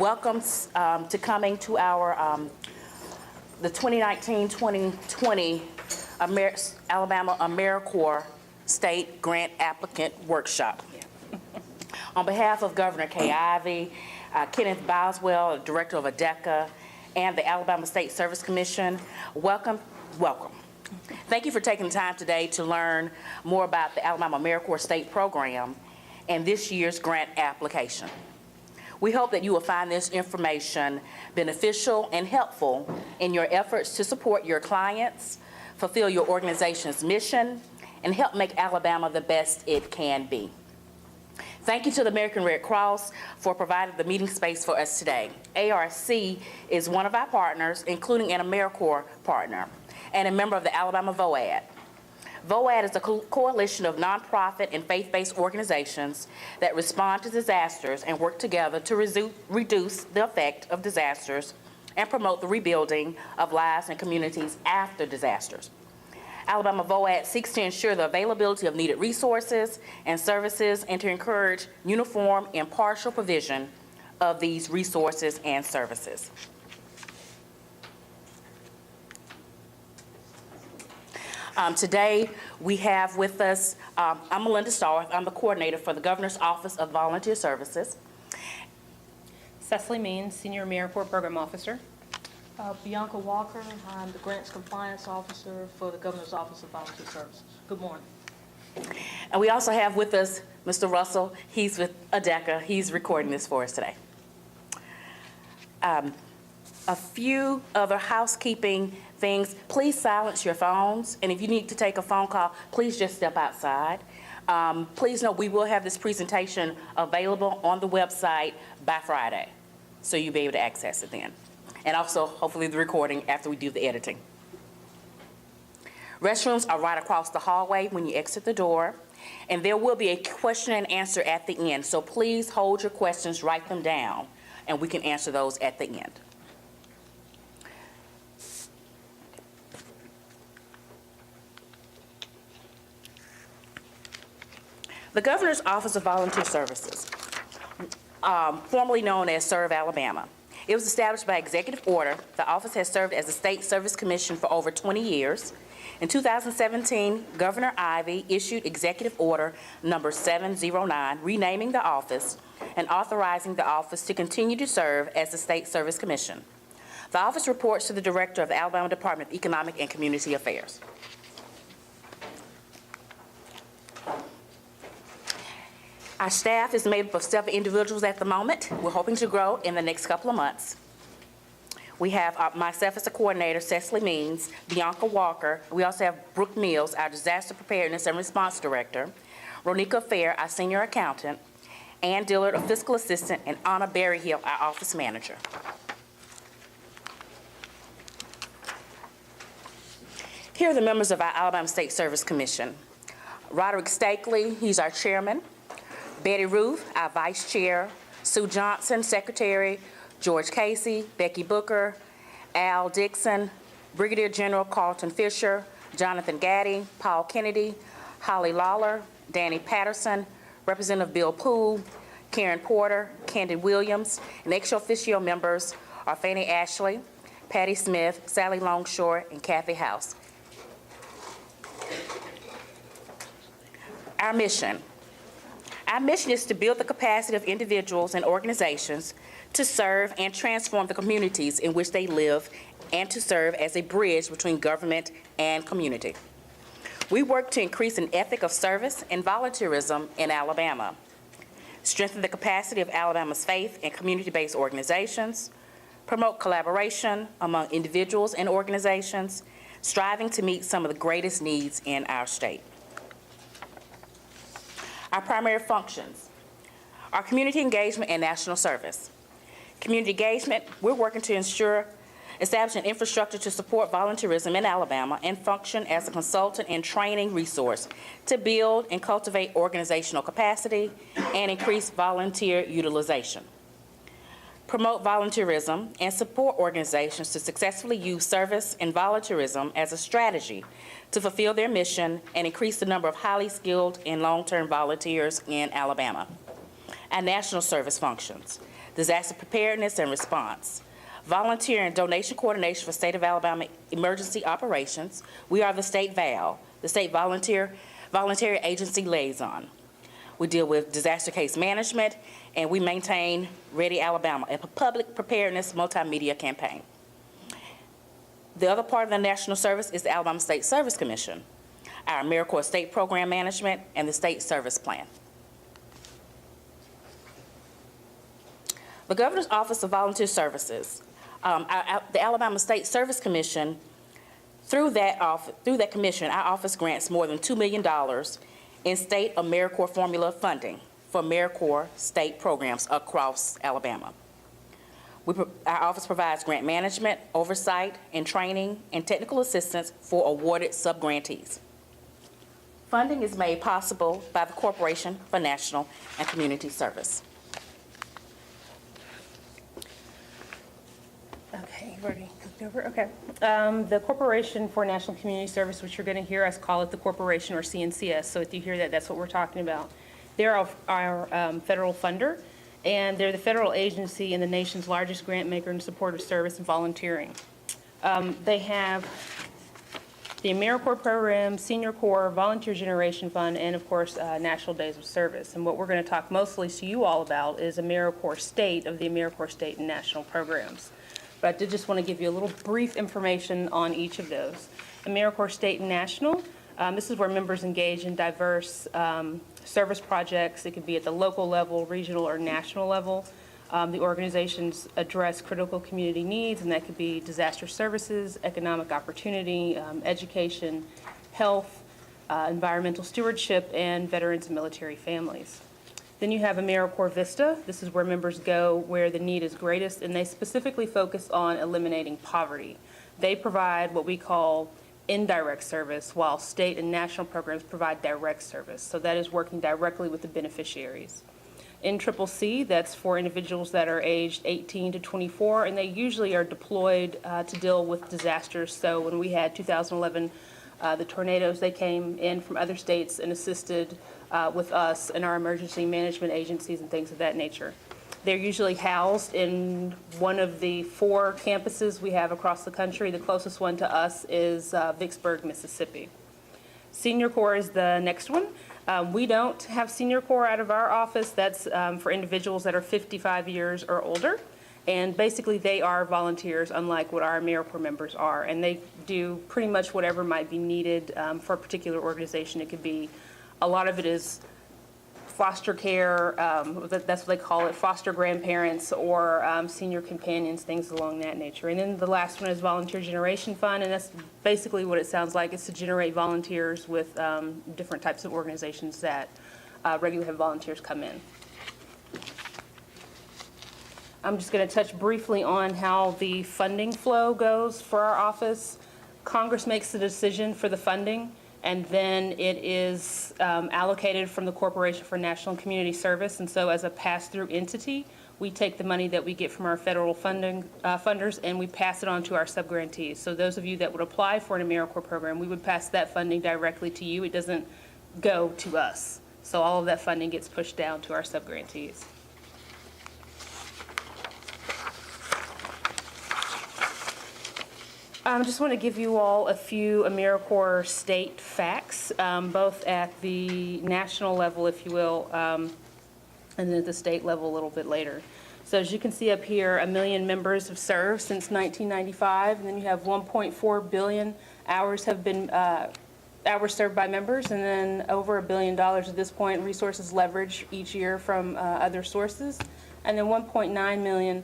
welcome to coming to our the 2019-2020 Alabama AmeriCorps State Grant Applicant Workshop. On behalf of Governor Kay Ivey, Kenneth Boswell, Director of ADECA, and the Alabama State Service Commission, welcome. Thank you for taking the time today to learn more about the Alabama AmeriCorps State Program and this year's grant application. We hope that you will find this information beneficial and helpful in your efforts to support your clients, fulfill your organization's mission, and help make Alabama the best it can be. Thank you to the American Red Cross for providing the meeting space for us today. ARC is one of our partners, including an AmeriCorps partner, and a member of the Alabama VOAD. VOAD is a coalition of nonprofit and faith-based organizations that respond to disasters and work together to reduce the effect of disasters and promote the rebuilding of lives and communities after disasters. Alabama VOAD seeks to ensure the availability of needed resources and services and to encourage uniform, impartial provision of these resources and services. Today, we have with us, I'm Melinda Starr. I'm the coordinator for the Governor's Office of Volunteer Services. Cecily Means, Senior AmeriCorps Program Officer. Bianca Walker, I'm the Grants Compliance Officer for the Governor's Office of Volunteer Services. Good morning. And we also have with us Mr. Russell. He's with ADECA. He's recording this for us today. A few other housekeeping things. Please silence your phones, and if you need to take a phone call, please just step outside. Please know we will have this presentation available on the website by Friday, so you'll be able to access it then. And also, hopefully, the recording after we do the editing. Restrooms are right across the hallway when you exit the door, and there will be a question and answer at the end, so please hold your questions, write them down, and we can answer those at the end. The Governor's Office of Volunteer Services, formerly known as Serve Alabama. It was established by executive order. The office has served as a state service commission for over 20 years. In 2017, Governor Ivey issued executive order number 709, renaming the office and authorizing the office to continue to serve as the state service commission. The office reports to the director of the Alabama Department of Economic and Community Affairs. Our staff is made up of 7 individuals at the moment. We're hoping to grow in the next couple of months. We have myself as a coordinator, Cecily Means, Bianca Walker. We also have Brooke Mills, our disaster preparedness and response director, Ronika Fair, our senior accountant, Ann Dillard, a fiscal assistant, and Anna Berryhill, our office manager. Here are the members of our Alabama State Service Commission. Roderick Stakely, he's our chairman. Betty Ruth, our vice chair, Sue Johnson, secretary, George Casey, Becky Booker, Al Dixon, Brigadier General Carlton Fisher, Jonathan Gaddy, Paul Kennedy, Holly Lawler, Danny Patterson, Representative Bill Poole, Karen Porter, Candy Williams, and ex officio members are Fannie Ashley, Patty Smith, Sally Longshore, and Kathy House. Our mission. Our mission is to build the capacity of individuals and organizations to serve and transform the communities in which they live and to serve as a bridge between government and community. We work to increase an ethic of service and volunteerism in Alabama, strengthen the capacity of Alabama's faith and community-based organizations, promote collaboration among individuals and organizations, striving to meet some of the greatest needs in our state. Our primary functions are community engagement and national service. Community engagement, we're working to establish an infrastructure to support volunteerism in Alabama and function as a consultant and training resource to build and cultivate organizational capacity and increase volunteer utilization. Promote volunteerism and support organizations to successfully use service and volunteerism as a strategy to fulfill their mission and increase the number of highly skilled and long-term volunteers in Alabama. Our national service functions. disaster preparedness and response, volunteer and donation coordination for State of Alabama emergency operations. We are the state VAL, the State Voluntary Agency Liaison. We deal with disaster case management, and we maintain Ready Alabama, a public preparedness multimedia campaign. The other part of the national service is the Alabama State Service Commission, our AmeriCorps State Program Management, and the State Service Plan. The Governor's Office of Volunteer Services, the Alabama State Service Commission, through that commission, our office grants more than $2 million in state AmeriCorps formula funding for AmeriCorps state programs across Alabama. Our office provides grant management, oversight, and training and technical assistance for awarded subgrantees. Funding is made possible by the Corporation for National and Community Service. Okay, you've already clicked over, okay. The Corporation for National Community Service, which you're going to hear us call it the Corporation, or CNCS, so if you hear that, that's what we're talking about. They're our federal funder, and they're the federal agency and the nation's largest grant maker and supporter of service and volunteering. They have the AmeriCorps program, Senior Corps, Volunteer Generation Fund, and of course, National Days of Service. And what we're going to talk mostly to you all about is AmeriCorps State of the AmeriCorps State and National programs. But I did just want to give you a little brief information on each of those. AmeriCorps State and National, this is where members engage in diverse service projects. It could be at the local level, regional, or national level. The organizations address critical community needs, and that could be disaster services, economic opportunity, education, health, environmental stewardship, and veterans and military families. Then you have AmeriCorps Vista. This is where members go where the need is greatest, and they specifically focus on eliminating poverty. They provide what we call indirect service, while state and national programs provide direct service. So that is working directly with the beneficiaries. NCCC, that's for individuals that are aged 18 to 24, and they usually are deployed to deal with disasters. So when we had 2011, the tornadoes, they came in from other states and assisted with us and our emergency management agencies and things of that nature. They're usually housed in one of the 4 campuses we have across the country. The closest one to us is Vicksburg, Mississippi. Senior Corps is the next one. We don't have Senior Corps out of our office. That's for individuals that are 55 years or older. And basically they are volunteers, unlike what our AmeriCorps members are. And they do pretty much whatever might be needed for a particular organization. It could be, a lot of it is foster care, that's what they call it, foster grandparents or senior companions, things along that nature. And then the last one is Volunteer Generation Fund, and that's basically what it sounds like. It's to generate volunteers with different types of organizations that regularly have volunteers come in. I'm just going to touch briefly on how the funding flow goes for our office. Congress makes the decision for the funding, and then it is allocated from the Corporation for National and Community Service. And so as a pass-through entity, we take the money that we get from our federal funders and we pass it on to our subgrantees. So those of you that would apply for an AmeriCorps program, we would pass that funding directly to you. It doesn't go to us. So all of that funding gets pushed down to our subgrantees. I just want to give you all a few AmeriCorps state facts, both at the national level, if you will, and then at the state level a little bit later. So as you can see up here, 1 million members have served since 1995, and then you have 1.4 billion hours have been hours served by members, and then over $1 billion at this point, resources leveraged each year from other sources, and then 1.9 million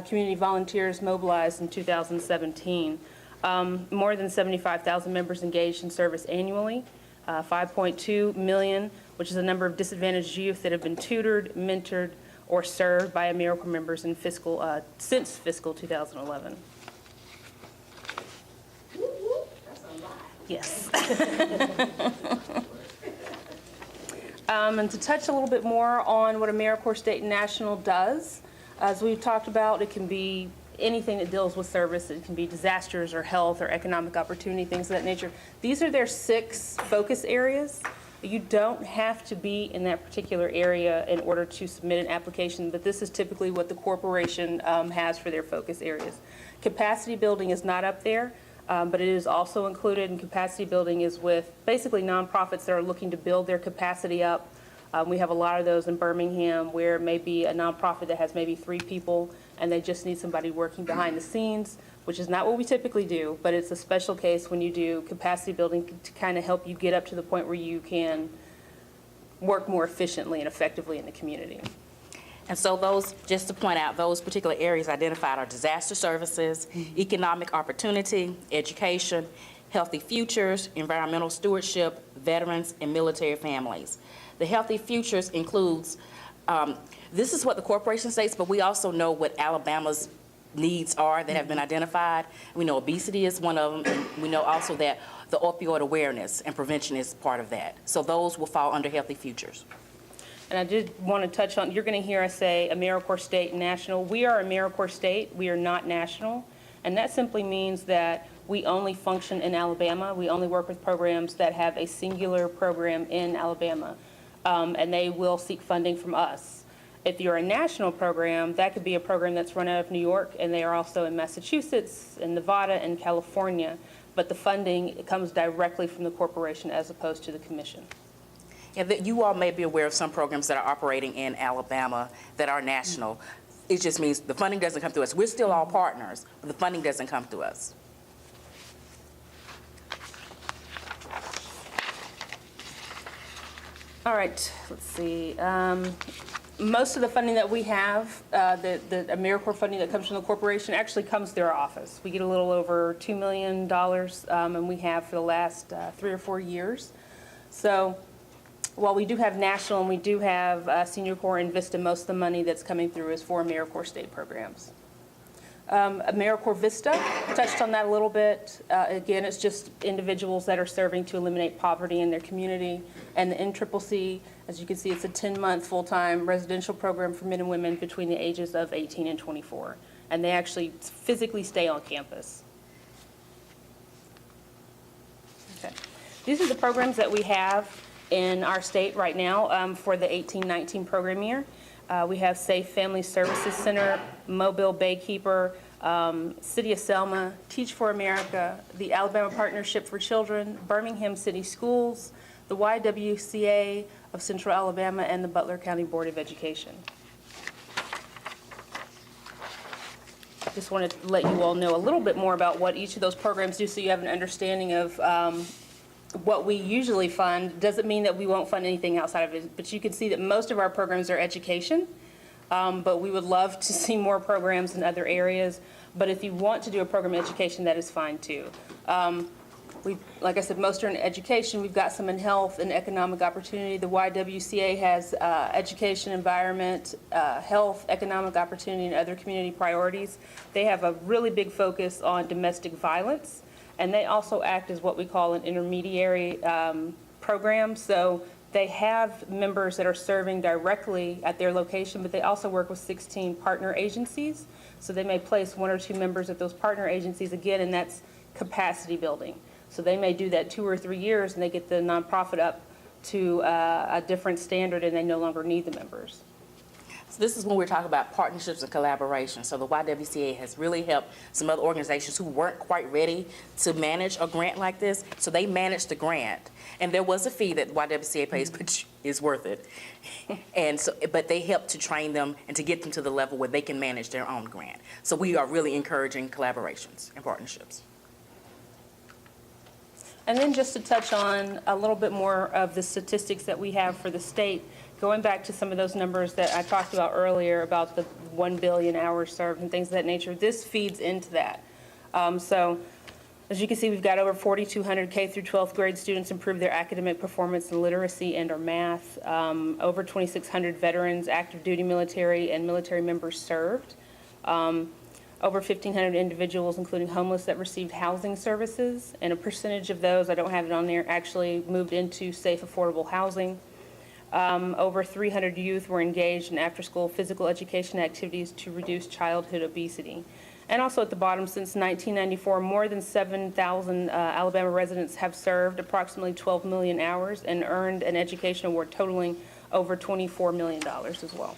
community volunteers mobilized in 2017. More than 75,000 members engaged in service annually, 5.2 million, which is the number of disadvantaged youth that have been tutored, mentored, or served by AmeriCorps members in since fiscal 2011. That's a lot. Yes. And to touch a little bit more on what AmeriCorps State and National does, as we've talked about, it can be anything that deals with service. It can be disasters or health or economic opportunity, things of that nature. These are their 6 focus areas. You don't have to be in that particular area in order to submit an application, but this is typically what the corporation has for their focus areas. Capacity building is not up there, but it is also included, and capacity building is with basically nonprofits that are looking to build their capacity up. We have a lot of those in Birmingham where it may be a nonprofit that has maybe 3 people and they just need somebody working behind the scenes, which is not what we typically do, but it's a special case when you do capacity building to kind of help you get up to the point where you can work more efficiently and effectively in the community. And so those, just to point out, those particular areas identified are disaster services, economic opportunity, education, healthy futures, environmental stewardship, veterans, and military families. The healthy futures includes, this is what the corporation states, but we also know what Alabama's needs are that have been identified. We know obesity is one of them, and we know also that the opioid awareness and prevention is part of that. So those will fall under healthy futures. And I did want to touch on, you're going to hear us say AmeriCorps State and National. We are AmeriCorps State, we are not national, and that simply means that we only function in Alabama. We only work with programs that have a singular program in Alabama, and they will seek funding from us. If you're a national program, that could be a program that's run out of New York, and they are also in Massachusetts, and Nevada, and California, but the funding comes directly from the corporation as opposed to the commission. Yeah, that you all may be aware of some programs that are operating in Alabama that are national. It just means the funding doesn't come through us. We're still all partners, but the funding doesn't come through us. All right, let's see. Most of the funding that we have, the AmeriCorps funding that comes from the corporation actually comes through our office. We get a little over $2 million, and we have for the last 3 or 4 years. So while we do have national and we do have Senior Corps and Vista, most of the money that's coming through is for AmeriCorps state programs. AmeriCorps Vista, touched on that a little bit. Again, it's just individuals that are serving to eliminate poverty in their community. And the NCCC, as you can see, it's a 10-month full-time residential program for men and women between the ages of 18 and 24. And they actually physically stay on campus. Okay. These are the programs that we have in our state right now for the 18-19 program year. We have Safe Family Services Center, Mobile Baykeeper, City of Selma, Teach for America, the Alabama Partnership for Children, Birmingham City Schools, the YWCA of Central Alabama, and the Butler County Board of Education. Just wanted to let you all know a little bit more about what each of those programs do so you have an understanding of what we usually fund. Doesn't mean that we won't fund anything outside of it, but you can see that most of our programs are education, but we would love to see more programs in other areas. But if you want to do a program in education, that is fine too. Like I said, most are in education. We've got some in health and economic opportunity. The YWCA has education, environment, health, economic opportunity, and other community priorities. They have a really big focus on domestic violence. And they also act as what we call an intermediary program. So they have members that are serving directly at their location, but they also work with 16 partner agencies. So they may place 1 or 2 members at those partner agencies again, and that's capacity building. So they may do that 2 or 3 years, and they get the nonprofit up to a different standard, and they no longer need the members. So this is when we're talking about partnerships and collaboration. So the YWCA has really helped some other organizations who weren't quite ready to manage a grant like this. So they managed the grant. And there was a fee that YWCA pays, which is worth it. And so, but they helped to train them and to get them to the level where they can manage their own grant. So we are really encouraging collaborations and partnerships. And then just to touch on a little bit more of the statistics that we have for the state, going back to some of those numbers that I talked about earlier about the 1 billion hours served and things of that nature, this feeds into that. So as you can see, we've got over 4,200 K through 12th grade students improve their academic performance in literacy and or math. Over 2,600 veterans, active duty military, and military members served. Over 1,500 individuals, including homeless, that received housing services, and a percentage of those, I don't have it on there, actually moved into safe, affordable housing. Over 300 youth were engaged in after-school physical education activities to reduce childhood obesity. And also at the bottom, since 1994, more than 7,000 Alabama residents have served approximately 12 million hours and earned an education award totaling over $24 million as well.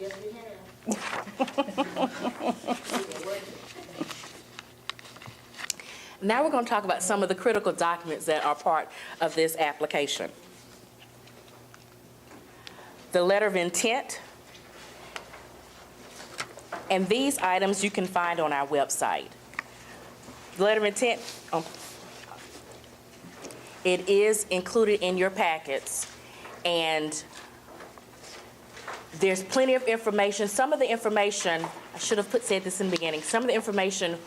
Yes, we have. Now we're going to talk about some of the critical documents that are part of this application. The letter of intent. And these items you can find on our website. The letter of intent, it is included in your packets, and there's plenty of information. Some of the information, I should have said this in the beginning, some of the information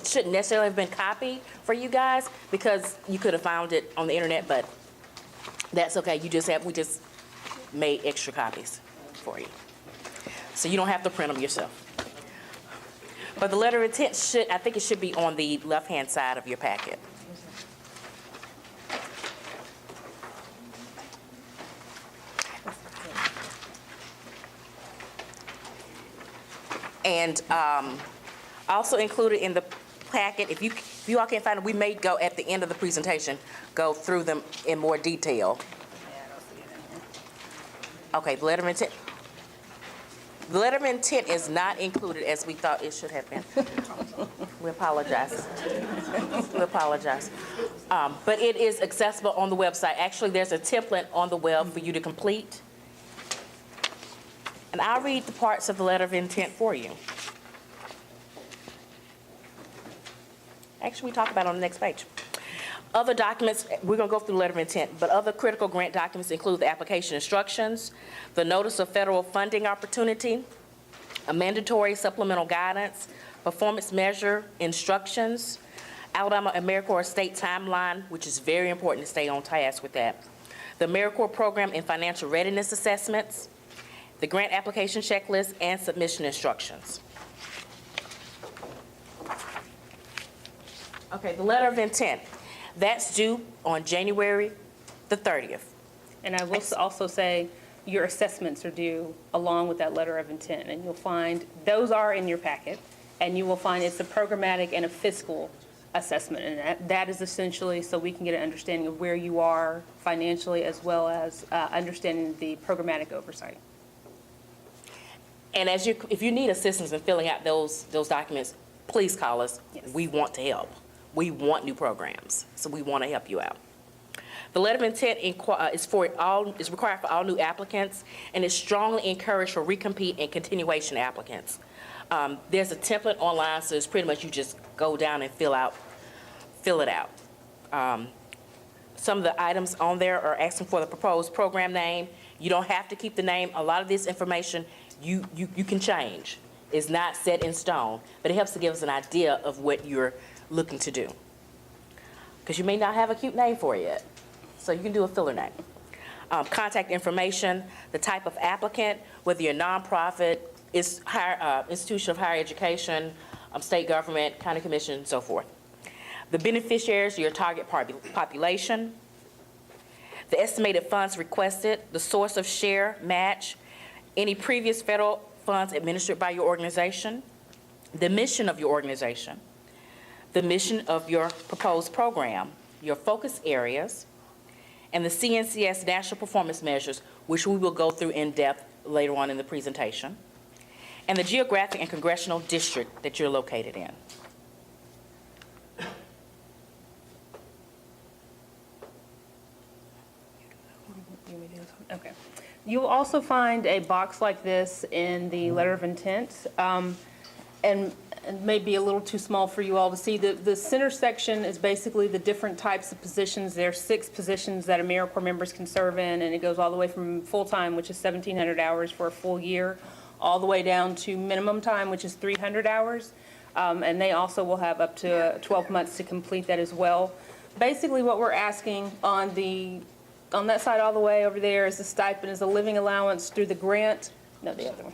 shouldn't necessarily have been copied for you guys because you could have found it on the internet, but that's okay. We just made extra copies for you. So you don't have to print them yourself. But the letter of intent I think it should be on the left-hand side of your packet. And also included in the packet, if you all can't find it, we may go at the end of the presentation, go through them in more detail. Okay, the letter of intent. The letter of intent is not included as we thought it should have been. We apologize. We apologize. But it is accessible on the website. Actually, there's a template on the web for you to complete. And I'll read the parts of the letter of intent for you. Actually, we talk about it on the next page. Other documents, we're going to go through the letter of intent, but other critical grant documents include the application instructions, the notice of federal funding opportunity, a mandatory supplemental guidance, performance measure instructions, Alabama AmeriCorps state timeline, which is very important to stay on task with that, the AmeriCorps program and financial readiness assessments, the grant application checklist, and submission instructions. Okay, the letter of intent. That's due on January the 30th. And I will also say your assessments are due along with that letter of intent. And you'll find those are in your packet. And you will find it's a programmatic and a fiscal assessment. And that is essentially so we can get an understanding of where you are financially as well as understanding the programmatic oversight. And if you need assistance in filling out those documents, please call us. Yes. We want to help. We want new programs, so we want to help you out. The letter of intent is required for all new applicants, and is strongly encouraged for recompete and continuation applicants. There's a template online, so it's pretty much you just go down and fill it out. Some of the items on there are asking for the proposed program name. You don't have to keep the name. A lot of this information you can change. It's not set in stone, but it helps to give us an idea of what you're looking to do. Because you may not have a cute name for it yet. So you can do a filler name. Contact information, the type of applicant, whether you're a nonprofit, institution of higher education, state government, county commission, so forth. The beneficiaries, your target population, the estimated funds requested, the source of share match, any previous federal funds administered by your organization, the mission of your organization, the mission of your proposed program, your focus areas, and the CNCS national performance measures, which we will go through in depth later on in the presentation, and the geographic and congressional district that you're located in. Okay. You will also find a box like this in the letter of intent, and it may be a little too small for you all to see. The center section is basically the different types of positions. There are 6 positions that AmeriCorps members can serve in, and it goes all the way from full-time, which is 1,700 hours for a full year, all the way down to minimum time, which is 300 hours. And they also will have up to 12 months to complete that as well. Basically, what we're asking on that side all the way over there is the stipend, is a living allowance through the grant. No, the other one,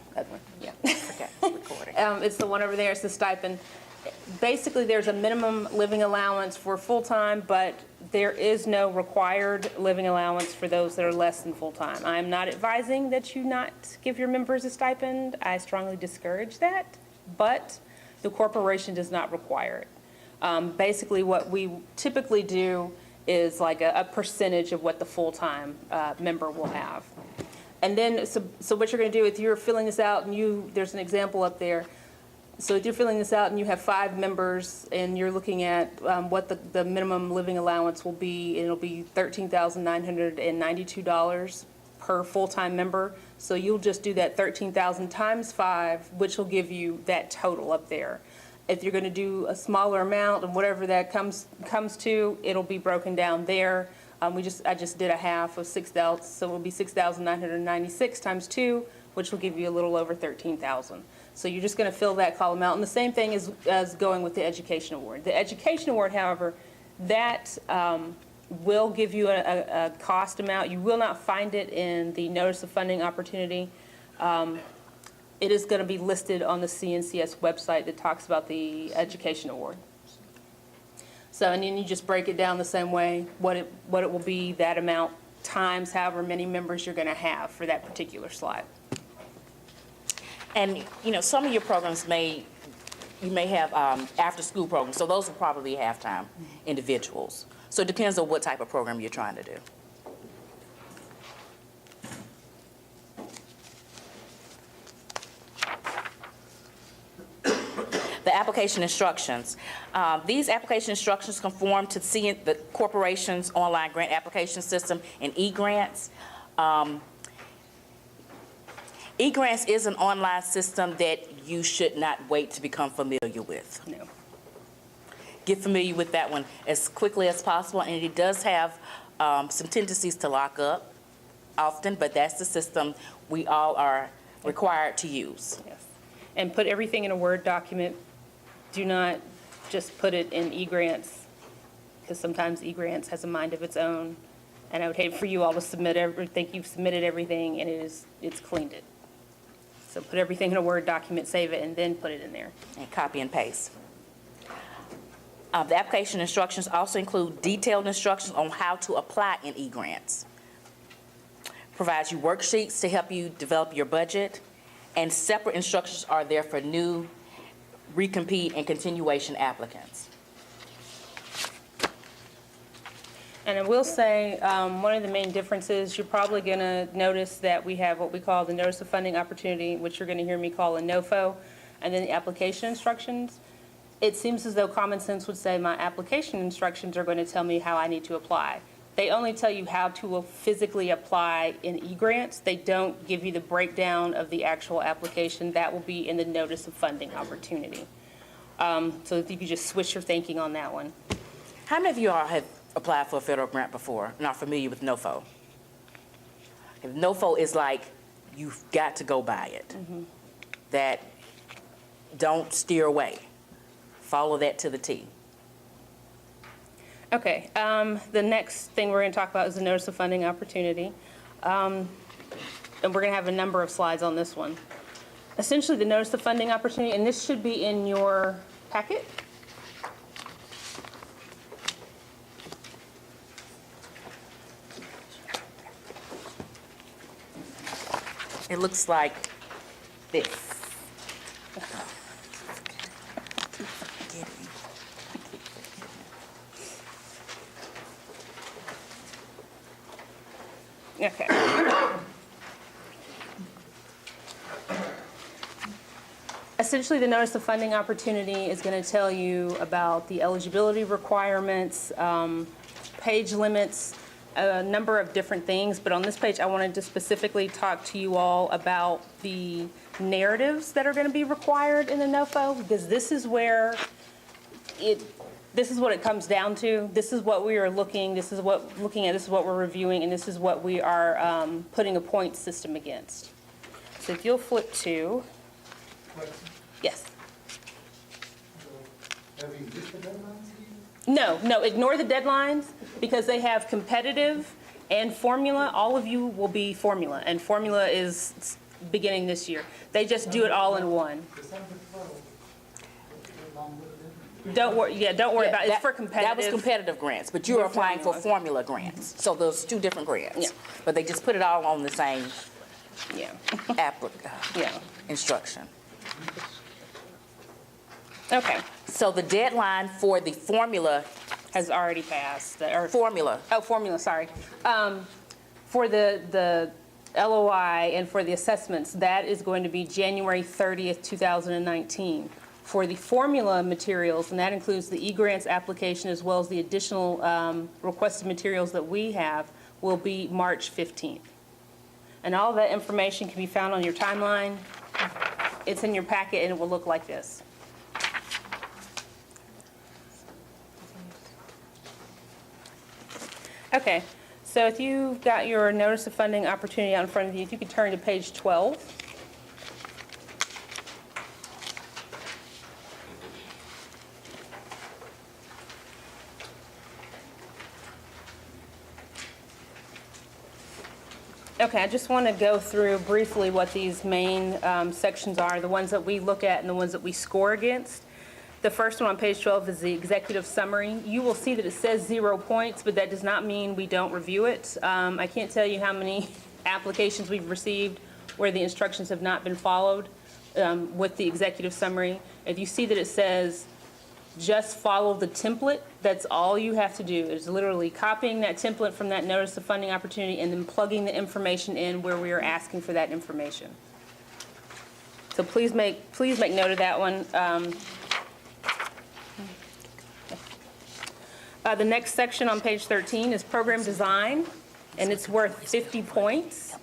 yeah. Okay, recording. It's the one over there, it's the stipend. Basically, there's a minimum living allowance for full-time, but there is no required living allowance for those that are less than full-time. I'm not advising that you not give your members a stipend. I strongly discourage that, but The corporation does not require it. Basically, what we typically do is like a percentage of what the full-time member will have. And then, so what you're going to do if you're filling this out, and there's an example up there. So if you're filling this out and you have 5 members and you're looking at what the minimum living allowance will be, it'll be $13,992 per full-time member. So you'll just do that 13,000 times 5, which will give you that total up there. If you're going to do a smaller amount and whatever that comes to, it'll be broken down there. I just did a half of 6,000, so it'll be 6,996 times 2, which will give you a little over 13,000. So you're just going to fill that column out. And the same thing as going with the education award. The education award, however, that will give you a cost amount. You will not find it in the notice of funding opportunity. It is going to be listed on the CNCS website that talks about the education award. So, and then you just break it down the same way, what it will be, that amount times however many members you're going to have for that particular slide. And, some of your programs you may have after-school programs, so those will probably be half-time individuals. So it depends on what type of program you're trying to do. The application instructions. These application instructions conform to the corporation's online grant application system and e-grants. E-grants is an online system that you should not wait to become familiar with. No. Get familiar with that one as quickly as possible, and it does have some tendencies to lock up often, but that's the system we all are required to use. Yes. And put everything in a Word document. Do not just put it in e-grants, because sometimes e-grants has a mind of its own. And I would hate for you all to think you've submitted everything and it's cleaned it. So put everything in a Word document, save it, and then put it in there. And copy and paste. The application instructions also include detailed instructions on how to apply in e-grants. Provides you worksheets to help you develop your budget, and separate instructions are there for new, recompete, and continuation applicants. And I will say, one of the main differences, you're probably going to notice that we have what we call the Notice of Funding Opportunity, which you're going to hear me call a NOFO, and then the application instructions. It seems as though common sense would say my application instructions are going to tell me how I need to apply. They only tell you how to physically apply in e-grants. They don't give you the breakdown of the actual application. That will be in the Notice of Funding Opportunity. So if you could just switch your thinking on that one. How many of you all have applied for a federal grant before, not familiar with NOFO? NOFO is like, you've got to go by it. That, don't steer away. Follow that to the T. Okay, the next thing we're going to talk about is the Notice of Funding Opportunity. And we're going to have a number of slides on this one. Essentially, the Notice of Funding Opportunity, and this should be in your packet. It looks like this. Okay. Essentially, the Notice of Funding Opportunity is going to tell you about the eligibility requirements, page limits, a number of different things. But on this page, I wanted to specifically talk to you all about the narratives that are going to be required in the NOFO, because this is where this is what it comes down to. This is what we are looking. This is what we're reviewing, and this is what we are putting a point system against. So if you'll flip to, yes. Have you used the deadlines? No, ignore the deadlines, because they have competitive and formula. All of you will be formula, and formula is beginning this year. They just do it all in one. Don't worry about it. It's for competitive. That was competitive grants, but you're applying for formula grants. So those 2 different grants. Yeah. But they just put it all on the same Yeah. instruction. Okay, So the deadline for the formula, has already passed, or, formula, oh, formula, sorry. For the LOI and for the assessments, that is going to be January 30th, 2019. For the formula materials, and that includes the e-grants application as well as the additional requested materials that we have, will be March 15th. And all that information can be found on your timeline. It's in your packet and it will look like this. Okay, so if you've got your notice of funding opportunity out in front of you, if you could turn to page 12. Okay, I just want to go through briefly what these main sections are, the ones that we look at and the ones that we score against. The first one on page 12 is the executive summary. You will see that it says 0 points, but that does not mean we don't review it. I can't tell you how many applications we've received where the instructions have not been followed with the executive summary. If you see that it says just follow the template, that's all you have to do. Is literally copying that template from that notice of funding opportunity and then plugging the information in where we are asking for that information. So please make note of that one. The next section on page 13 is program design, and it's worth 50 points.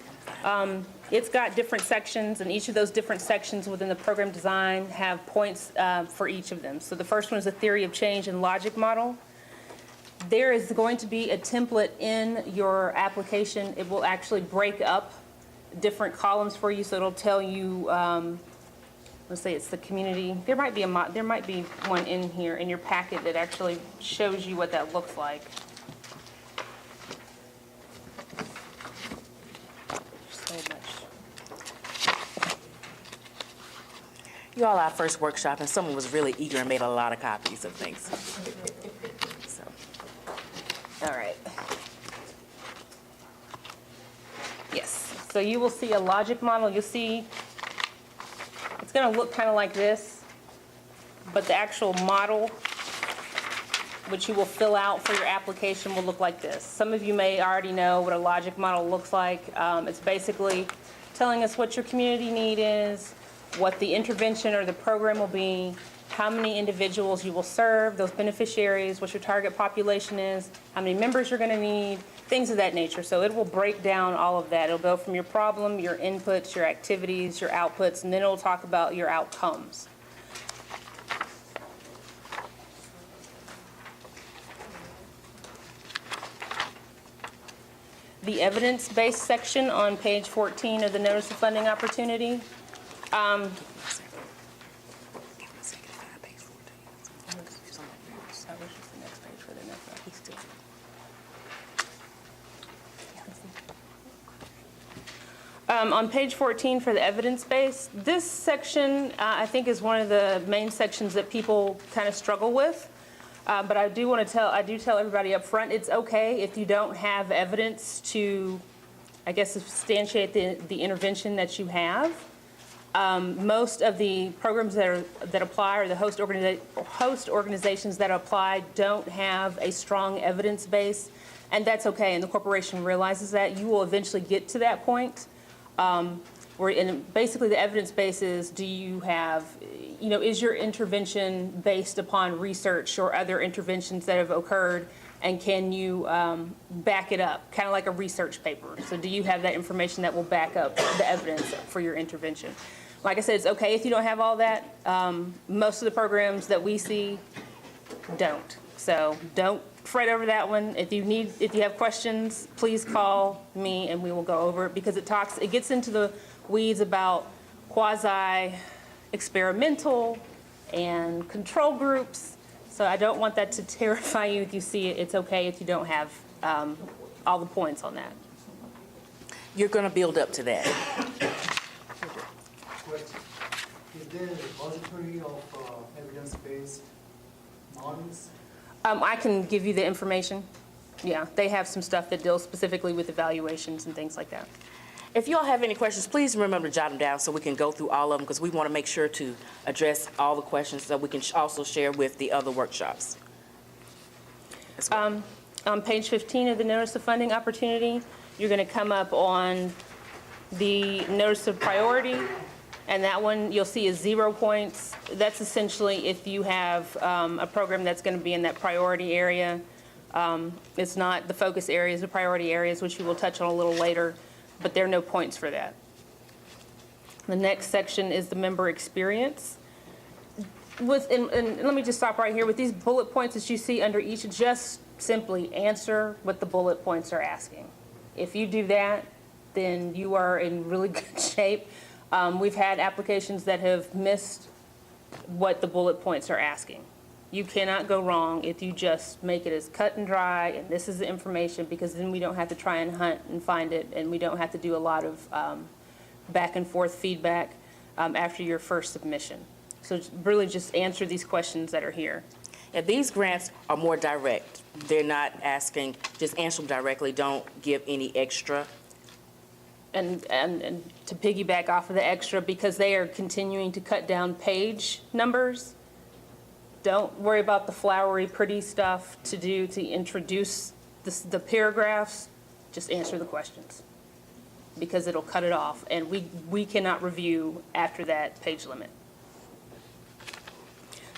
It's got different sections, and each of those different sections within the program design have points for each of them. So the first one is the theory of change and logic model. There is going to be a template in your application. It will actually break up different columns for you, so it'll tell you, let's say it's the community. There might be one in here in your packet that actually shows you what that looks like. So much. you all our first workshop, and someone was really eager and made a lot of copies of things. So, All right. Yes, so you will see a logic model. You'll see it's going to look kind of like this, but the actual model, which you will fill out for your application, will look like this. Some of you may already know what a logic model looks like. It's basically telling us what your community need is, what the intervention or the program will be, how many individuals you will serve, those beneficiaries, what your target population is, how many members you're going to need, things of that nature. So it will break down all of that. It'll go from your problem, your inputs, your activities, your outputs, and then it'll talk about your outcomes. The evidence-based section on page 14 of the Notice of Funding Opportunity. On page 14 for the evidence base, this section I think is one of the main sections that people kind of struggle with. But I do tell everybody up front, it's okay if you don't have evidence to, I guess, substantiate the intervention that you have. Most of the programs that apply, or the host organizations that apply, don't have a strong evidence base, and that's okay. And the corporation realizes that. You will eventually get to that point. And basically the evidence base is, do you have, is your intervention based upon research or other interventions that have occurred, and can you back it up, kind of like a research paper? So do you have that information that will back up the evidence for your intervention? Like I said, it's okay if you don't have all that. Most of the programs that we see don't. So don't fret over that one. If you have questions, please call me and we will go over it, because it gets into the weeds about quasi-experimental and control groups. So I don't want that to terrify you if you see it. It's okay if you don't have all the points on that. you're going to build up to that. Question. Is there a repository of evidence-based models? I can give you the information. Yeah, they have some stuff that deals specifically with evaluations and things like that. If you all have any questions, please remember to jot them down so we can go through all of them, because we want to make sure to address all the questions so we can also share with the other workshops. as well. On page 15 of the notice of funding opportunity, you're going to come up on the notice of priority, and that one you'll see is 0 points. That's essentially if you have a program that's going to be in that priority area. It's not the focus areas, the priority areas, which we will touch on a little later, but there are no points for that. The next section is the member experience. And let me just stop right here. With these bullet points that you see under each, just simply answer what the bullet points are asking. If you do that, then you are in really good shape. We've had applications that have missed what the bullet points are asking. You cannot go wrong if you just make it as cut and dry, and this is the information, because then we don't have to try and hunt and find it, and we don't have to do a lot of back and forth feedback after your first submission. So really just answer these questions that are here. Yeah, these grants are more direct. They're not asking, just answer them directly, don't give any extra. And to piggyback off of the extra, because they are continuing to cut down page numbers, don't worry about the flowery, pretty stuff to introduce the paragraphs. Just answer the questions, because it'll cut it off, and we cannot review after that page limit.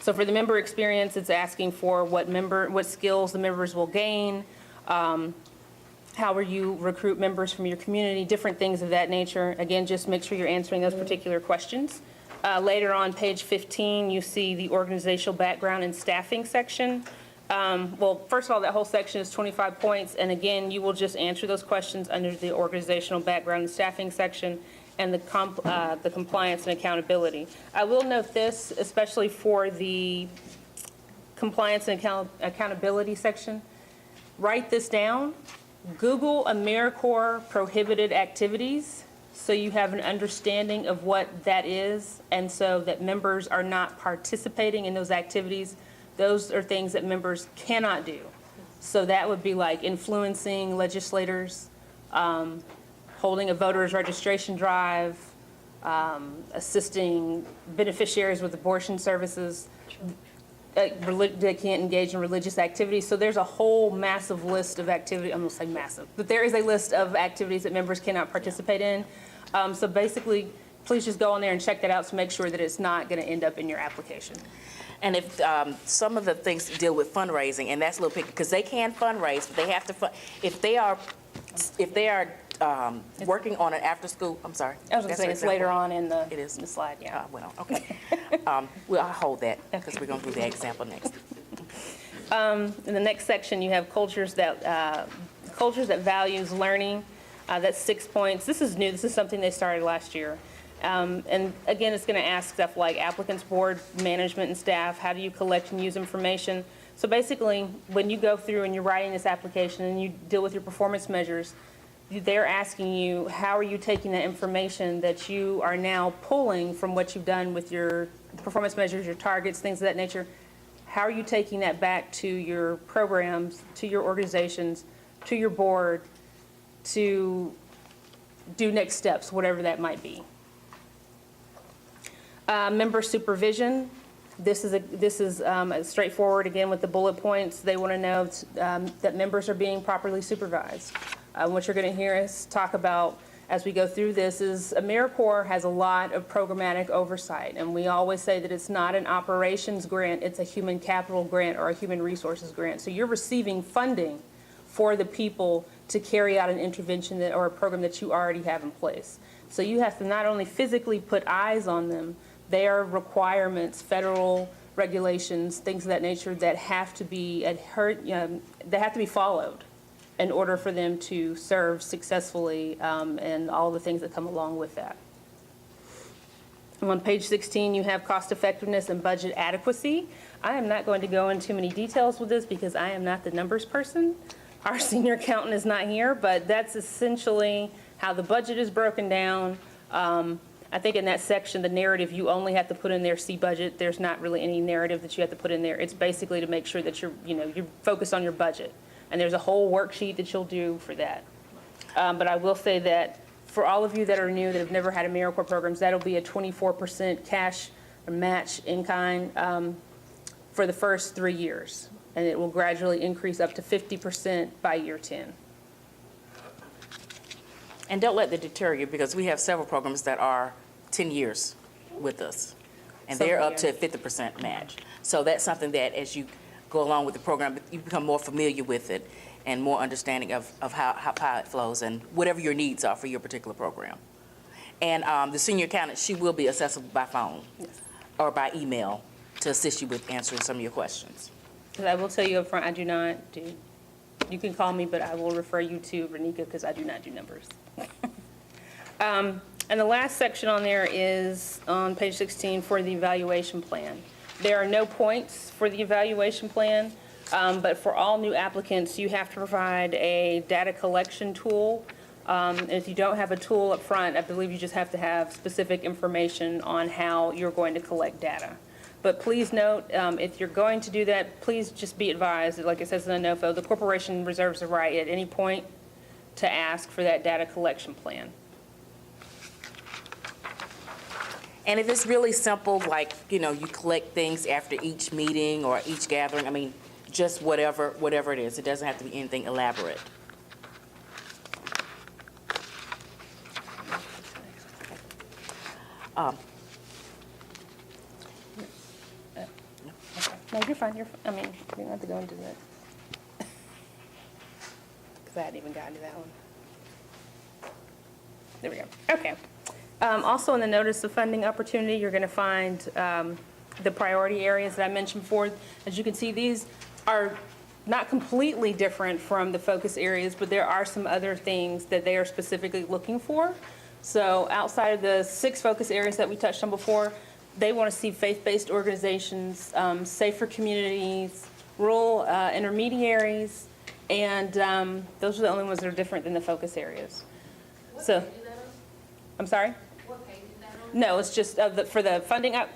So for the member experience, it's asking for what skills the members will gain, how will you recruit members from your community, different things of that nature. Again, just make sure you're answering those particular questions. Later on page 15, you see the organizational background and staffing section. Well, first of all, that whole section is 25 points, and again, you will just answer those questions under the organizational background and staffing section and the compliance and accountability. I will note this, especially for the compliance and accountability section. Write this down. Google AmeriCorps prohibited activities, so you have an understanding of what that is, and so that members are not participating in those activities. Those are things that members cannot do. So that would be like influencing legislators, holding a voter's registration drive, assisting beneficiaries with abortion services. They can't engage in religious activities. So there's a whole massive list of activities. I'm going to say massive, but there is a list of activities that members cannot participate in. So basically, please just go on there and check that out to make sure that it's not going to end up in your application. And if some of the things deal with fundraising, and that's a little picky, because they can fundraise, but they have to if they are working on an after-school, I'm sorry. I was going to say it's later on in the, It is. in the slide, yeah. Well, okay. Well, I'll hold that, because we're going to do the example next. In the next section, you have cultures that values learning. That's 6 points. This is new. This is something they started last year. And again, it's going to ask stuff like applicants, board, management, and staff. How do you collect and use information? So basically, when you go through and you're writing this application and you deal with your performance measures, they're asking you, how are you taking that information that you are now pulling from what you've done with your performance measures, your targets, things of that nature? How are you taking that back to your programs, to your organizations, to your board, to do next steps, whatever that might be? Member supervision. This is straightforward, again, with the bullet points. They want to know that members are being properly supervised. What you're going to hear us talk about as we go through this is AmeriCorps has a lot of programmatic oversight, and we always say that it's not an operations grant, it's a human capital grant or a human resources grant. So you're receiving funding for the people to carry out an intervention or a program that you already have in place. So you have to not only physically put eyes on them, there are requirements, federal regulations, things of that nature that have to be that have to be followed in order for them to serve successfully, and all the things that come along with that. And on page 16, you have cost effectiveness and budget adequacy. I am not going to go into too many details with this because I am not the numbers person. Our senior accountant is not here, but that's essentially how the budget is broken down. I think in that section, the narrative, you only have to put in there C budget. There's not really any narrative that you have to put in there. It's basically to make sure that you're focused on your budget. And there's a whole worksheet that you'll do for that. But I will say that For all of you that are new, that have never had AmeriCorps programs, that'll be a 24% cash match in kind for the first 3 years. And it will gradually increase up to 50% by year 10. And don't let that deter you, because we have several programs that are 10 years with us, and they're up to 50% match. So that's something that, as you go along with the program, you become more familiar with it and more understanding of how it flows and whatever your needs are for your particular program. And the senior accountant, she will be accessible by phone or by email to assist you with answering some of your questions. Because I will tell you up front, I do not do, you can call me, but I will refer you to Renika because I do not do numbers. And the last section on there is on page 16 for the evaluation plan. There are no points for the evaluation plan, but for all new applicants, you have to provide a data collection tool. And if you don't have a tool up front, I believe you just have to have specific information on how you're going to collect data. But please note, if you're going to do that, please just be advised, that, like it says in the NOFO, the corporation reserves the right at any point to ask for that data collection plan. And if it's really simple, like, you collect things after each meeting or each gathering, I mean, just whatever it is. It doesn't have to be anything elaborate. No, you're fine, I mean, you don't have to go into that. Because I hadn't even gotten to that one. There we go, okay. Also in the notice of funding opportunity, you're going to find the priority areas that I mentioned before. As you can see, these are not completely different from the focus areas, but there are some other things that they are specifically looking for. So outside of the 6 focus areas that we touched on before, they want to see faith-based organizations, safer communities, rural intermediaries, and those are the only ones that are different than the focus areas. So, I'm sorry? What page is that on? No, it's just for the funding up.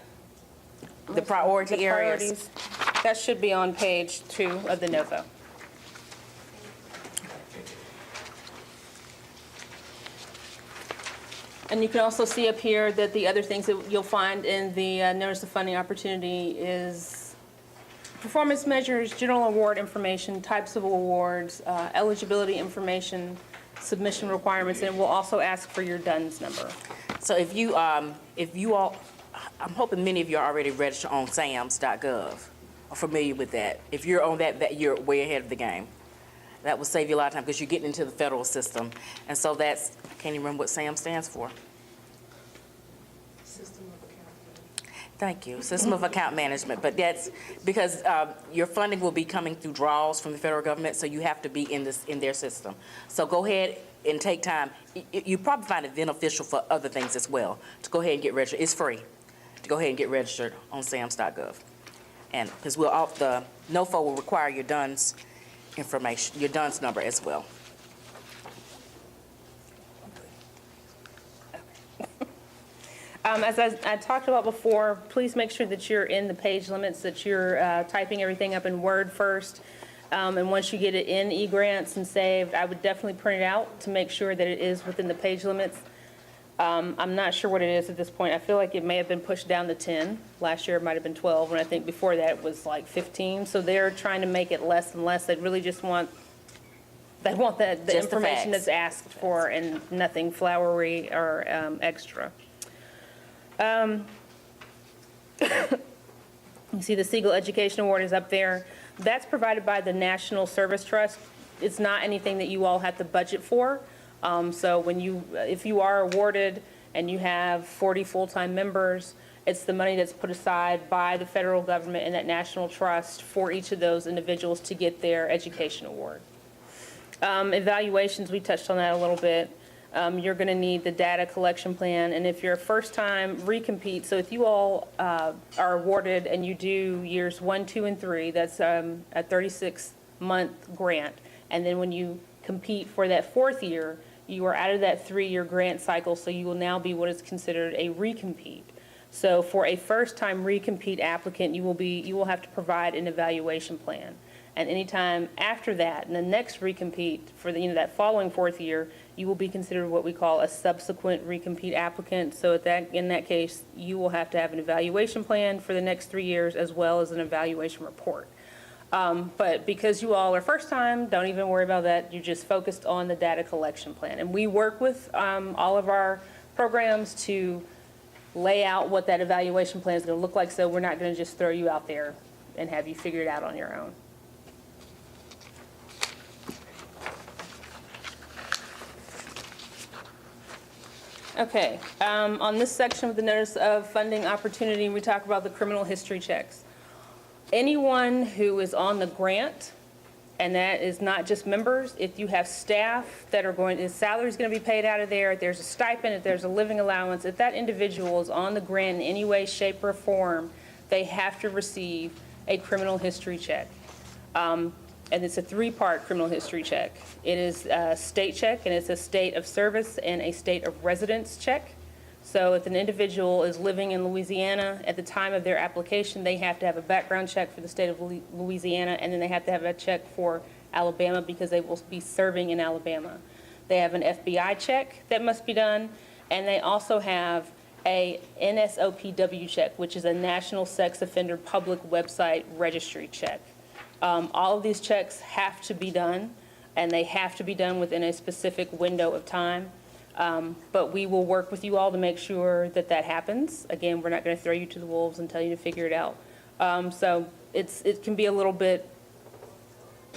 The priority The areas. priorities. That should be on page 2 of the NOFO. And you can also see up here that the other things that you'll find in the notice of funding opportunity is performance measures, general award information, types of awards, eligibility information, submission requirements, and it will also ask for your DUNS number. So if you all, I'm hoping many of you are already registered on SAMS.gov, are familiar with that. If you're on that you're way ahead of the game. That will save you a lot of time because you're getting into the federal system. And so that's, I can't even remember what SAM stands for. System of Account. Thank you, System of Account Management. But that's because your funding will be coming through draws from the federal government, so you have to be in their system. So go ahead and take time. You probably find it beneficial for other things as well to go ahead and get registered. It's free to go ahead and get registered on SAMS.gov. And because the NOFO will require your DUNS information, your DUNS number as well. As I talked about before, please make sure that you're in the page limits, that you're typing everything up in Word first. And once you get it in eGrants and saved, I would definitely print it out to make sure that it is within the page limits. I'm not sure what it is at this point. I feel like it may have been pushed down to 10. Last year it might have been 12, and I think before that it was like 15. So they're trying to make it less and less. They really just want, the Just the information facts. that's asked for and nothing flowery or extra. You see the Siegel Education Award is up there. That's provided by the National Service Trust. It's not anything that you all have to budget for. So if you are awarded and you have 40 full-time members, it's the money that's put aside by the federal government and that national trust for each of those individuals to get their education award. Evaluations, we touched on that a little bit. You're going to need the data collection plan, and if you're a first-time recompete, so if you all are awarded and you do years 1, 2, and 3, that's a 36-month grant, and then when you compete for that 4th year, you are out of that 3-year grant cycle, so you will now be what is considered a recompete. So for a first-time recompete applicant, you will have to provide an evaluation plan. And anytime after that, in the next recompete for the, that following fourth year, you will be considered what we call a subsequent recompete applicant. So in that case, you will have to have an evaluation plan for the next 3 years as well as an evaluation report. But because you all are first time, don't even worry about that. You're just focused on the data collection plan. And we work with all of our programs to lay out what that evaluation plan is going to look like, so we're not going to just throw you out there and have you figure it out on your own. Okay, on this section of the notice of funding opportunity, we talk about the criminal history checks. Anyone who is on the grant, and that is not just members, if you have staff that are going, his salary is going to be paid out of there, if there's a stipend, if there's a living allowance, if that individual is on the grant in any way, shape, or form, they have to receive a criminal history check. And it's a 3-part criminal history check. It is a state check, and it's a state of service and a state of residence check. So if an individual is living in Louisiana at the time of their application, they have to have a background check for the state of Louisiana, and then they have to have a check for Alabama because they will be serving in Alabama. They have an FBI check that must be done, and they also have a NSOPW check, which is a National Sex Offender Public Website Registry check. All of these checks have to be done, and they have to be done within a specific window of time. But we will work with you all to make sure that that happens. Again, we're not going to throw you to the wolves and tell you to figure it out. So it can be a little bit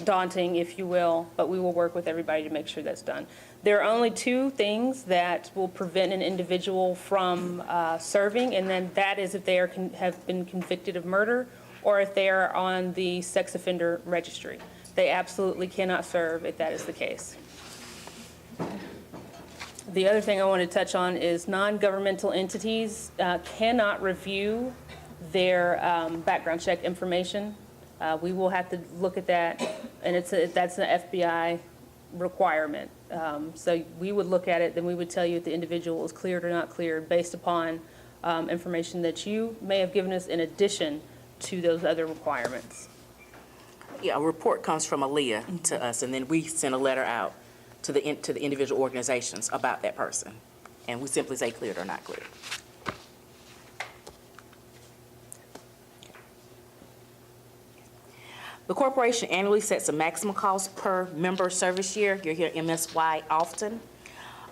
daunting, if you will, but we will work with everybody to make sure that's done. There are only 2 things that will prevent an individual from serving, and then that is if they have been convicted of murder or if they are on the sex offender registry. They absolutely cannot serve if that is the case. The other thing I want to touch on is non-governmental entities cannot review their background check information. We will have to look at that, and that's an FBI requirement. So we would look at it, then we would tell you if the individual is cleared or not cleared based upon information that you may have given us in addition to those other requirements. Yeah, a report comes from ALEA to us, and then we send a letter out to the individual organizations about that person, and we simply say cleared or not cleared. The corporation annually sets a maximum cost per member service year. You'll hear MSY often.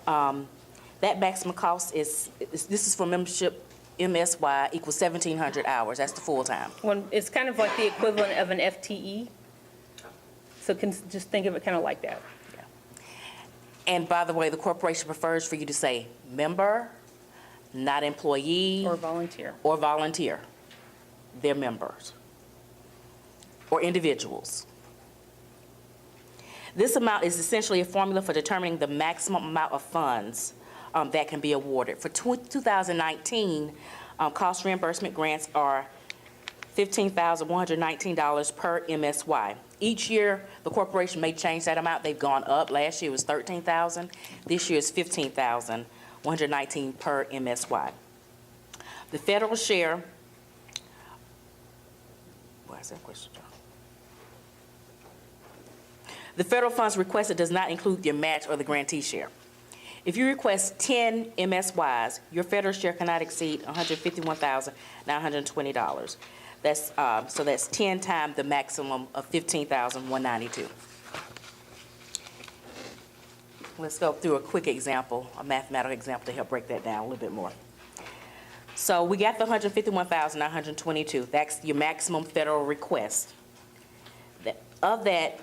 That maximum cost this is for membership. MSY equals 1,700 hours. That's the full time. It's kind of like the equivalent of an FTE. So just think of it kind of like that. Yeah. And by the way, the corporation prefers for you to say member, not employee. Or volunteer. Or volunteer. They're members. Or individuals. This amount is essentially a formula for determining the maximum amount of funds that can be awarded. For 2019, cost reimbursement grants are $15,119 per MSY. Each year, the corporation may change that amount. They've gone up. Last year was $13,000. This year is $15,119 per MSY. The federal share, why is that question, John? The federal funds requested does not include your match or the grantee share. If you request 10 MSYs, your federal share cannot exceed $151,920. So that's 10 times the maximum of $15,192. Let's go through a quick example, a mathematical example to help break that down a little bit more. So we got the $151,922. That's your maximum federal request. Of that,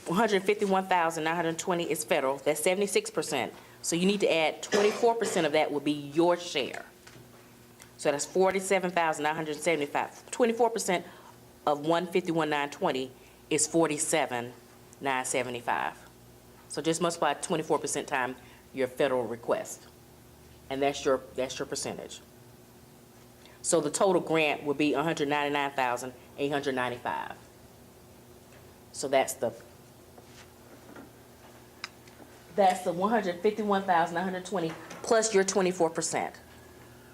$151,920 is federal. That's 76%. So you need to add 24% of that would be your share. So that's $47,975. 24% of $151,920 is $47,975. So just multiply 24% times your federal request, and that's your percentage. So the total grant would be $199,895. So that's the $151,920 plus your 24%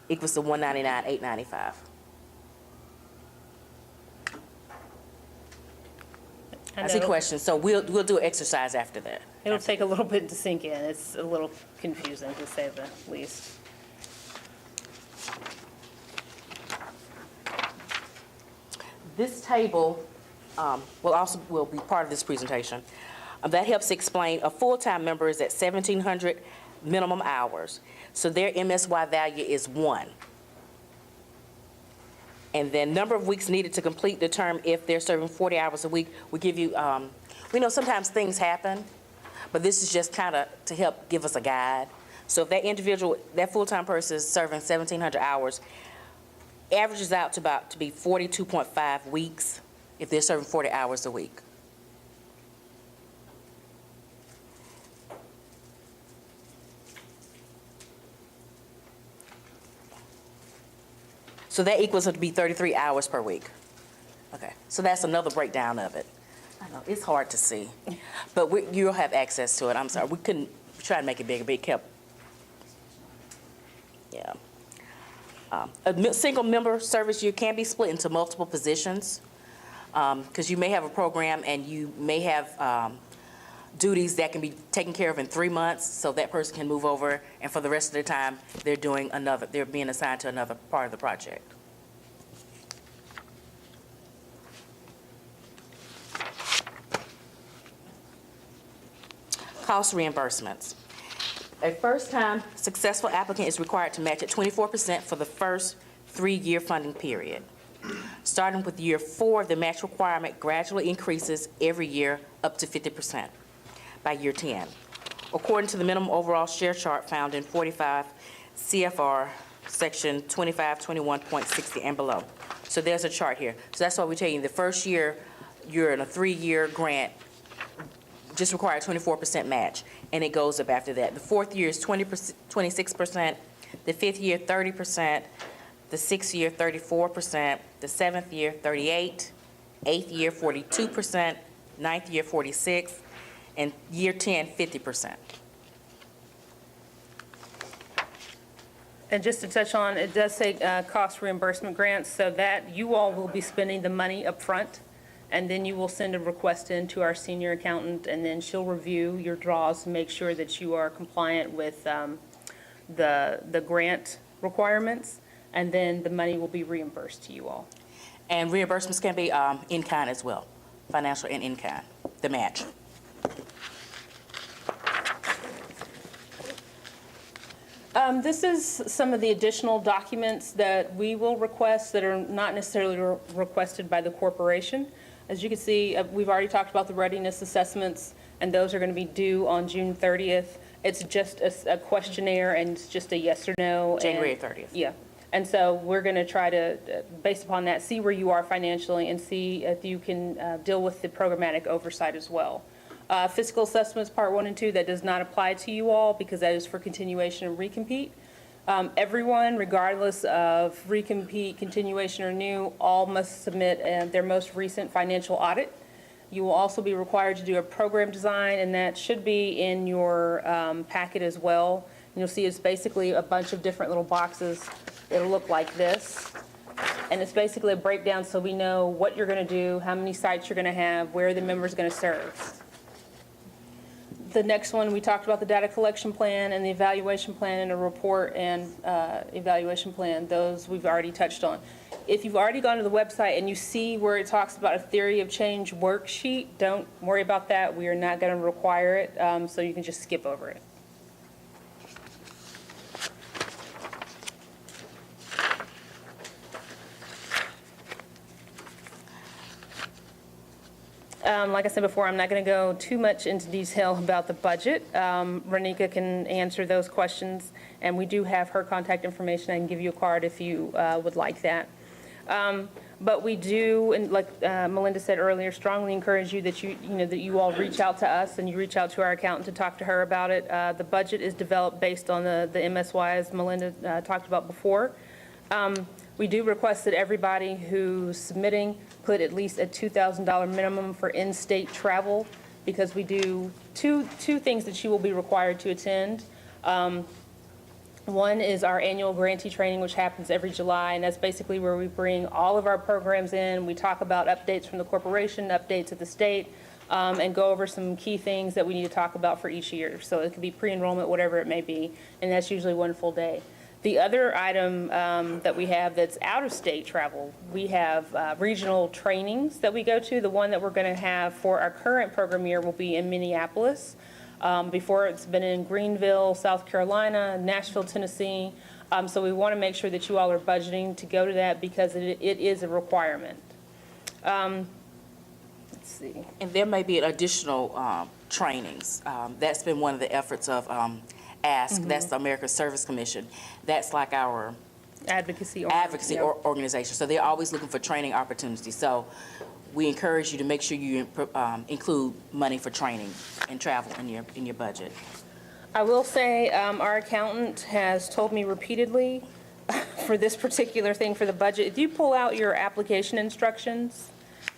equals the $199,895. I see questions, so we'll do an exercise after that. It'll take a little bit to sink in. It's a little confusing, to say the least. This table will be part of this presentation. That helps explain a full-time member is at 1,700 minimum hours. So their MSY value is 1. And then number of weeks needed to complete the term if they're serving 40 hours a week. We give you, we know sometimes things happen, but this is just kind of to help give us a guide. So if that individual, that full-time person is serving 1,700 hours, averages out to be 42.5 weeks if they're serving 40 hours a week. So that equals it to be 33 hours per week. Okay, so that's another breakdown of it. I know, it's hard to see, but you'll have access to it. I'm sorry, we couldn't try to make it bigger, but it kept, yeah. A single member service year can be split into multiple positions because you may have a program and you may have duties that can be taken care of in 3 months, so that person can move over, and for the rest of their time, they're being assigned to another part of the project. Cost reimbursements. A first-time successful applicant is required to match at 24% for the first 3-year funding period. Starting with year 4, the match requirement gradually increases every year up to 50% by year 10, according to the minimum overall share chart found in 45 CFR section 2521.60 and below. So there's a chart here. So that's why we tell you the first year you're in a 3-year grant, just require 24% match, and it goes up after that. The 4th year is 26%, the 5th year 30%, the 6th year 34%, the 7th year 38%, 8th year 42%, 9th year 46%, and year 10 50%. And just to touch on, it does say cost reimbursement grants, so that you all will be spending the money up front, and then you will send a request in to our senior accountant, and then she'll review your draws and make sure that you are compliant with the grant requirements, and then the money will be reimbursed to you all. And reimbursements can be in kind as well, financial and in kind, the match. This is some of the additional documents that we will request that are not necessarily requested by the corporation. As you can see, we've already talked about the readiness assessments, and those are going to be due on June 30th. It's just a questionnaire, and it's just a yes or no. January 30th. Yeah. And so we're going to try to, based upon that, see where you are financially and see if you can deal with the programmatic oversight as well. Fiscal assessments, part 1 and 2, that does not apply to you all because that is for continuation and recompete. Everyone, regardless of recompete, continuation, or new, all must submit their most recent financial audit. You will also be required to do a program design, and that should be in your packet as well. And you'll see it's basically a bunch of different little boxes. It'll look like this. And it's basically a breakdown so we know what you're going to do, how many sites you're going to have, where the member's going to serve. The next one, we talked about the data collection plan and the evaluation plan and a report and evaluation plan. Those we've already touched on. If you've already gone to the website and you see where it talks about a theory of change worksheet, don't worry about that. We are not going to require it, so you can just skip over it. Like I said before, I'm not going to go too much into detail about the budget. Renika can answer those questions, and we do have her contact information. I can give you a card if you would like that. But we do, and like Melinda said earlier, strongly encourage you that you all reach out to us and you reach out to our accountant to talk to her about it. The budget is developed based on the MSY, as Melinda talked about before. We do request that everybody who's submitting put at least a $2,000 minimum for in-state travel, because we do two things that you will be required to attend. One is our annual grantee training, which happens every July, and that's basically where we bring all of our programs in. We talk about updates from the corporation, updates at the state, and go over some key things that we need to talk about for each year. So it could be pre-enrollment, whatever it may be, and that's usually one full day. The other item that we have that's out-of-state travel, we have regional trainings that we go to. The one that we're going to have for our current program year will be in Minneapolis. Before, it's been in Greenville, South Carolina, Nashville, Tennessee. So we want to make sure that you all are budgeting to go to that because it is a requirement. Let's see. And there may be additional trainings. That's been one of the efforts of ASK, that's the American Service Commission. That's like our Advocacy. organization. So they're always looking for training opportunities. So we encourage you to make sure you include money for training and travel in your budget. I will say our accountant has told me repeatedly for this particular thing for the budget, if you pull out your application instructions,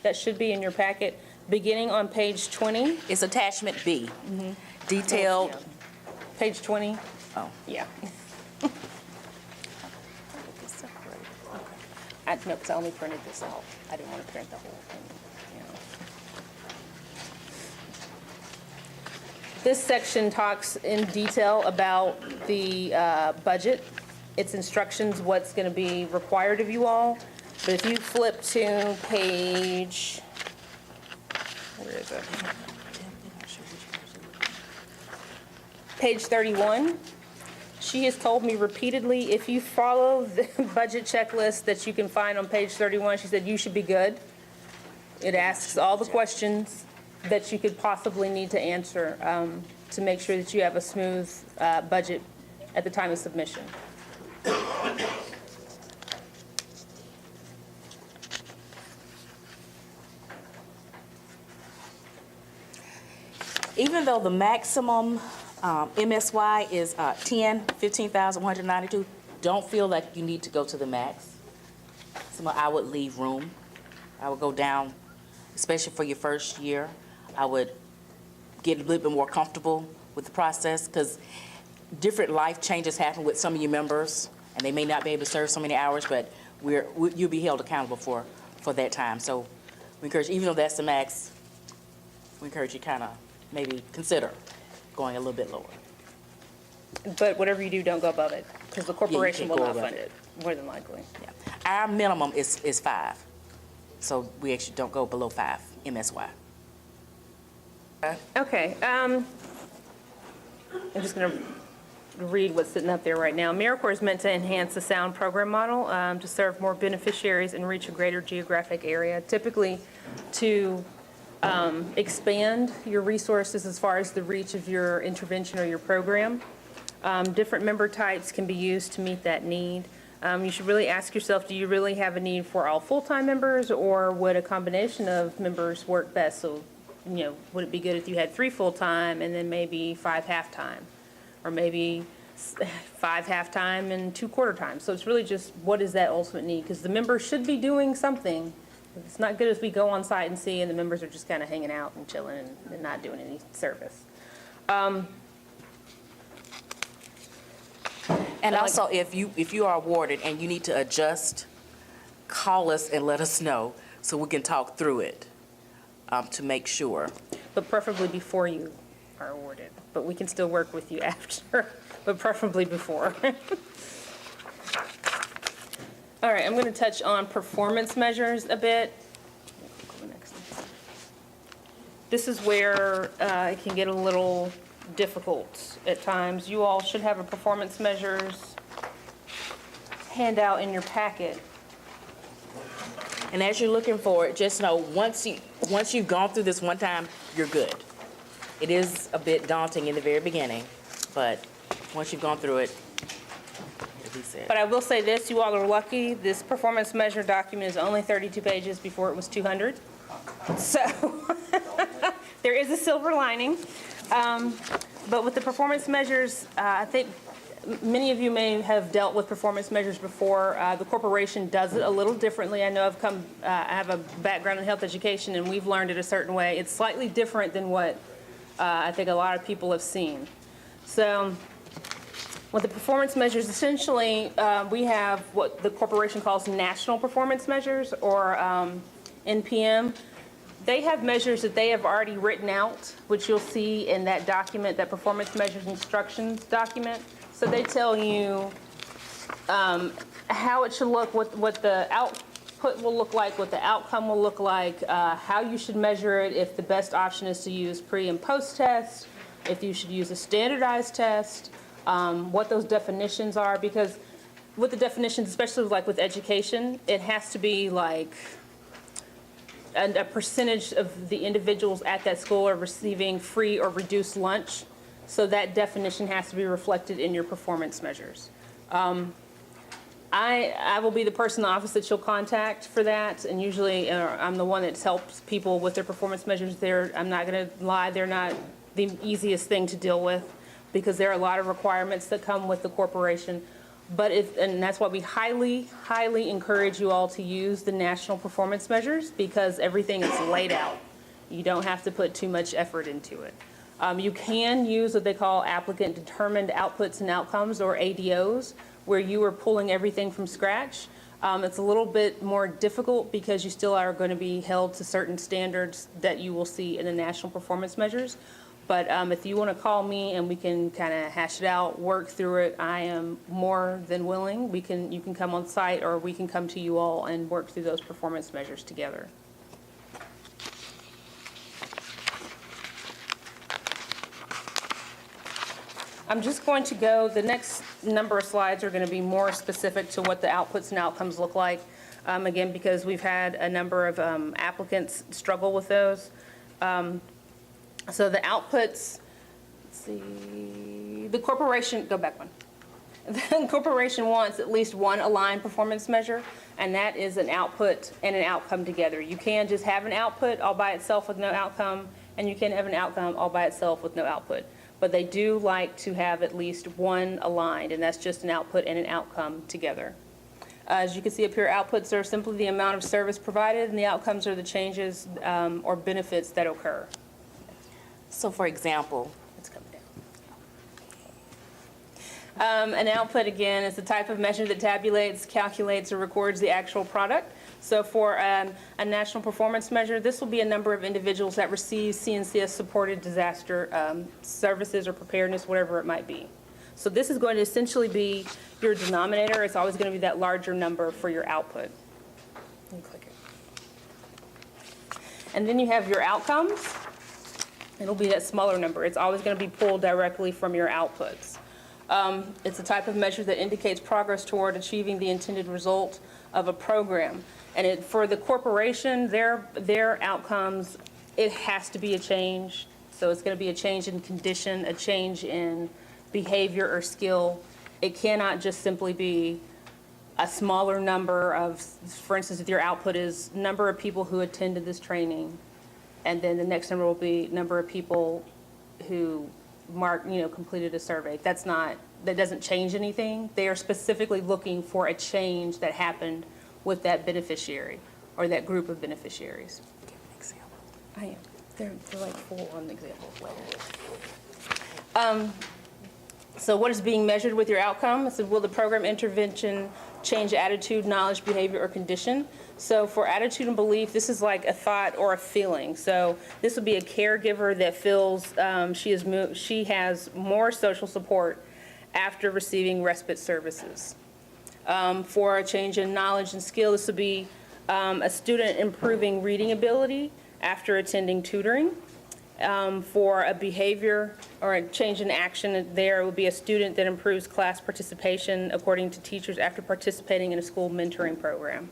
that should be in your packet, beginning on page 20. It's attachment B, detailed. Page 20? Oh. Yeah. No, because I only printed this out. I didn't want to print the whole thing. You know. This section talks in detail about the budget, its instructions, what's going to be required of you all. But if you flip to page, where is it? Page 31. She has told me repeatedly, if you follow the budget checklist that you can find on page 31, she said you should be good. It asks all the questions that you could possibly need to answer to make sure that you have a smooth budget at the time of submission. Even though the maximum MSY is 15,192, don't feel like you need to go to the max. So I would leave room. I would go down, especially for your first year. I would get a little bit more comfortable with the process because different life changes happen with some of your members, and they may not be able to serve so many hours, but you'll be held accountable for that time. So we encourage, even though that's the max, we encourage you kind of maybe consider going a little bit lower. But whatever you do, don't go above it, because the corporation can't will go not above fund it, more than likely. Yeah. Our minimum is 5, so we actually don't go below 5 MSY. Okay, I'm just going to read what's sitting up there right now. AmeriCorps is meant to enhance the sound program model to serve more beneficiaries and reach a greater geographic area, typically to expand your resources as far as the reach of your intervention or your program. Different member types can be used to meet that need. You should really ask yourself, do you really have a need for all full-time members, or would a combination of members work best? So, you know, would it be good if you had 3 full-time and then maybe 5 half-time, or maybe 5 half-time and 2 quarter-time? So it's really just, what is that ultimate need? Because the members should be doing something. It's not good if we go on site and see and the members are just kind of hanging out and chilling and not doing any service. And also, if you are awarded and you need to adjust, call us and let us know so we can talk through it to make sure. But preferably before you are awarded. But we can still work with you after, but preferably before. All right, I'm going to touch on performance measures a bit. This is where it can get a little difficult at times. You all should have a performance measures handout in your packet. And as you're looking for it, just know once you've gone through this one time, you're good. It is a bit daunting in the very beginning, but once you've gone through it, as he said. But I will say this, you all are lucky. This performance measure document is only 32 pages before it was 200. So there is a silver lining. But with the performance measures, I think many of you may have dealt with performance measures before. The corporation does it a little differently. I know I have a background in health education, and we've learned it a certain way. It's slightly different than what I think a lot of people have seen. So Well, the performance measures, essentially, we have what the corporation calls national performance measures, or NPM. They have measures that they have already written out, which you'll see in that document, that performance measures instructions document. So they tell you how it should look, what the output will look like, what the outcome will look like, how you should measure it, if the best option is to use pre and post test, if you should use a standardized test, what those definitions are, because with the definitions, especially like with education, it has to be like a percentage of the individuals at that school are receiving free or reduced lunch. So that definition has to be reflected in your performance measures. I will be the person in the office that you'll contact for that, and usually I'm the one that helps people with their performance measures. I'm not going to lie, they're not the easiest thing to deal with, because there are a lot of requirements that come with the corporation. And that's why we highly, highly encourage you all to use the national performance measures, because everything is laid out. You don't have to put too much effort into it. You can use what they call applicant determined outputs and outcomes, or ADOs, where you are pulling everything from scratch. It's a little bit more difficult because you still are going to be held to certain standards that you will see in the national performance measures. But if you want to call me and we can kind of hash it out, work through it, I am more than willing. You can come on site, or we can come to you all and work through those performance measures together. I'm just going to go, the next number of slides are going to be more specific to what the outputs and outcomes look like. Again, because we've had a number of applicants struggle with those. So the outputs, let's see, the corporation, go back one. The corporation wants at least one aligned performance measure, and that is an output and an outcome together. You can just have an output all by itself with no outcome, and you can have an outcome all by itself with no output. But they do like to have at least one aligned, and that's just an output and an outcome together. As you can see up here, outputs are simply the amount of service provided, and the outcomes are the changes or benefits that occur. So for example, It's coming down. An output, again, is the type of measure that tabulates, calculates, or records the actual product. So for a national performance measure, this will be a number of individuals that receive CNCS-supported disaster services or preparedness, whatever it might be. So this is going to essentially be your denominator. It's always going to be that larger number for your output. You click it. And then you have your outcomes. It'll be that smaller number. It's always going to be pulled directly from your outputs. It's a type of measure that indicates progress toward achieving the intended result of a program. And for the corporation, their outcomes, it has to be a change. So it's going to be a change in condition, a change in behavior or skill. It cannot just simply be a smaller number of, for instance, if your output is number of people who attended this training, and then the next number will be number of people who completed a survey. That doesn't change anything. They are specifically looking for a change that happened with that beneficiary or that group of beneficiaries. give an example. I am. They're like full on examples later. So what is being measured with your outcome? So will the program intervention change attitude, knowledge, behavior, or condition? So for attitude and belief, this is like a thought or a feeling. So this would be a caregiver that feels she has more social support after receiving respite services. For a change in knowledge and skill, this would be a student improving reading ability after attending tutoring. For a behavior or a change in action, there will be a student that improves class participation according to teachers after participating in a school mentoring program.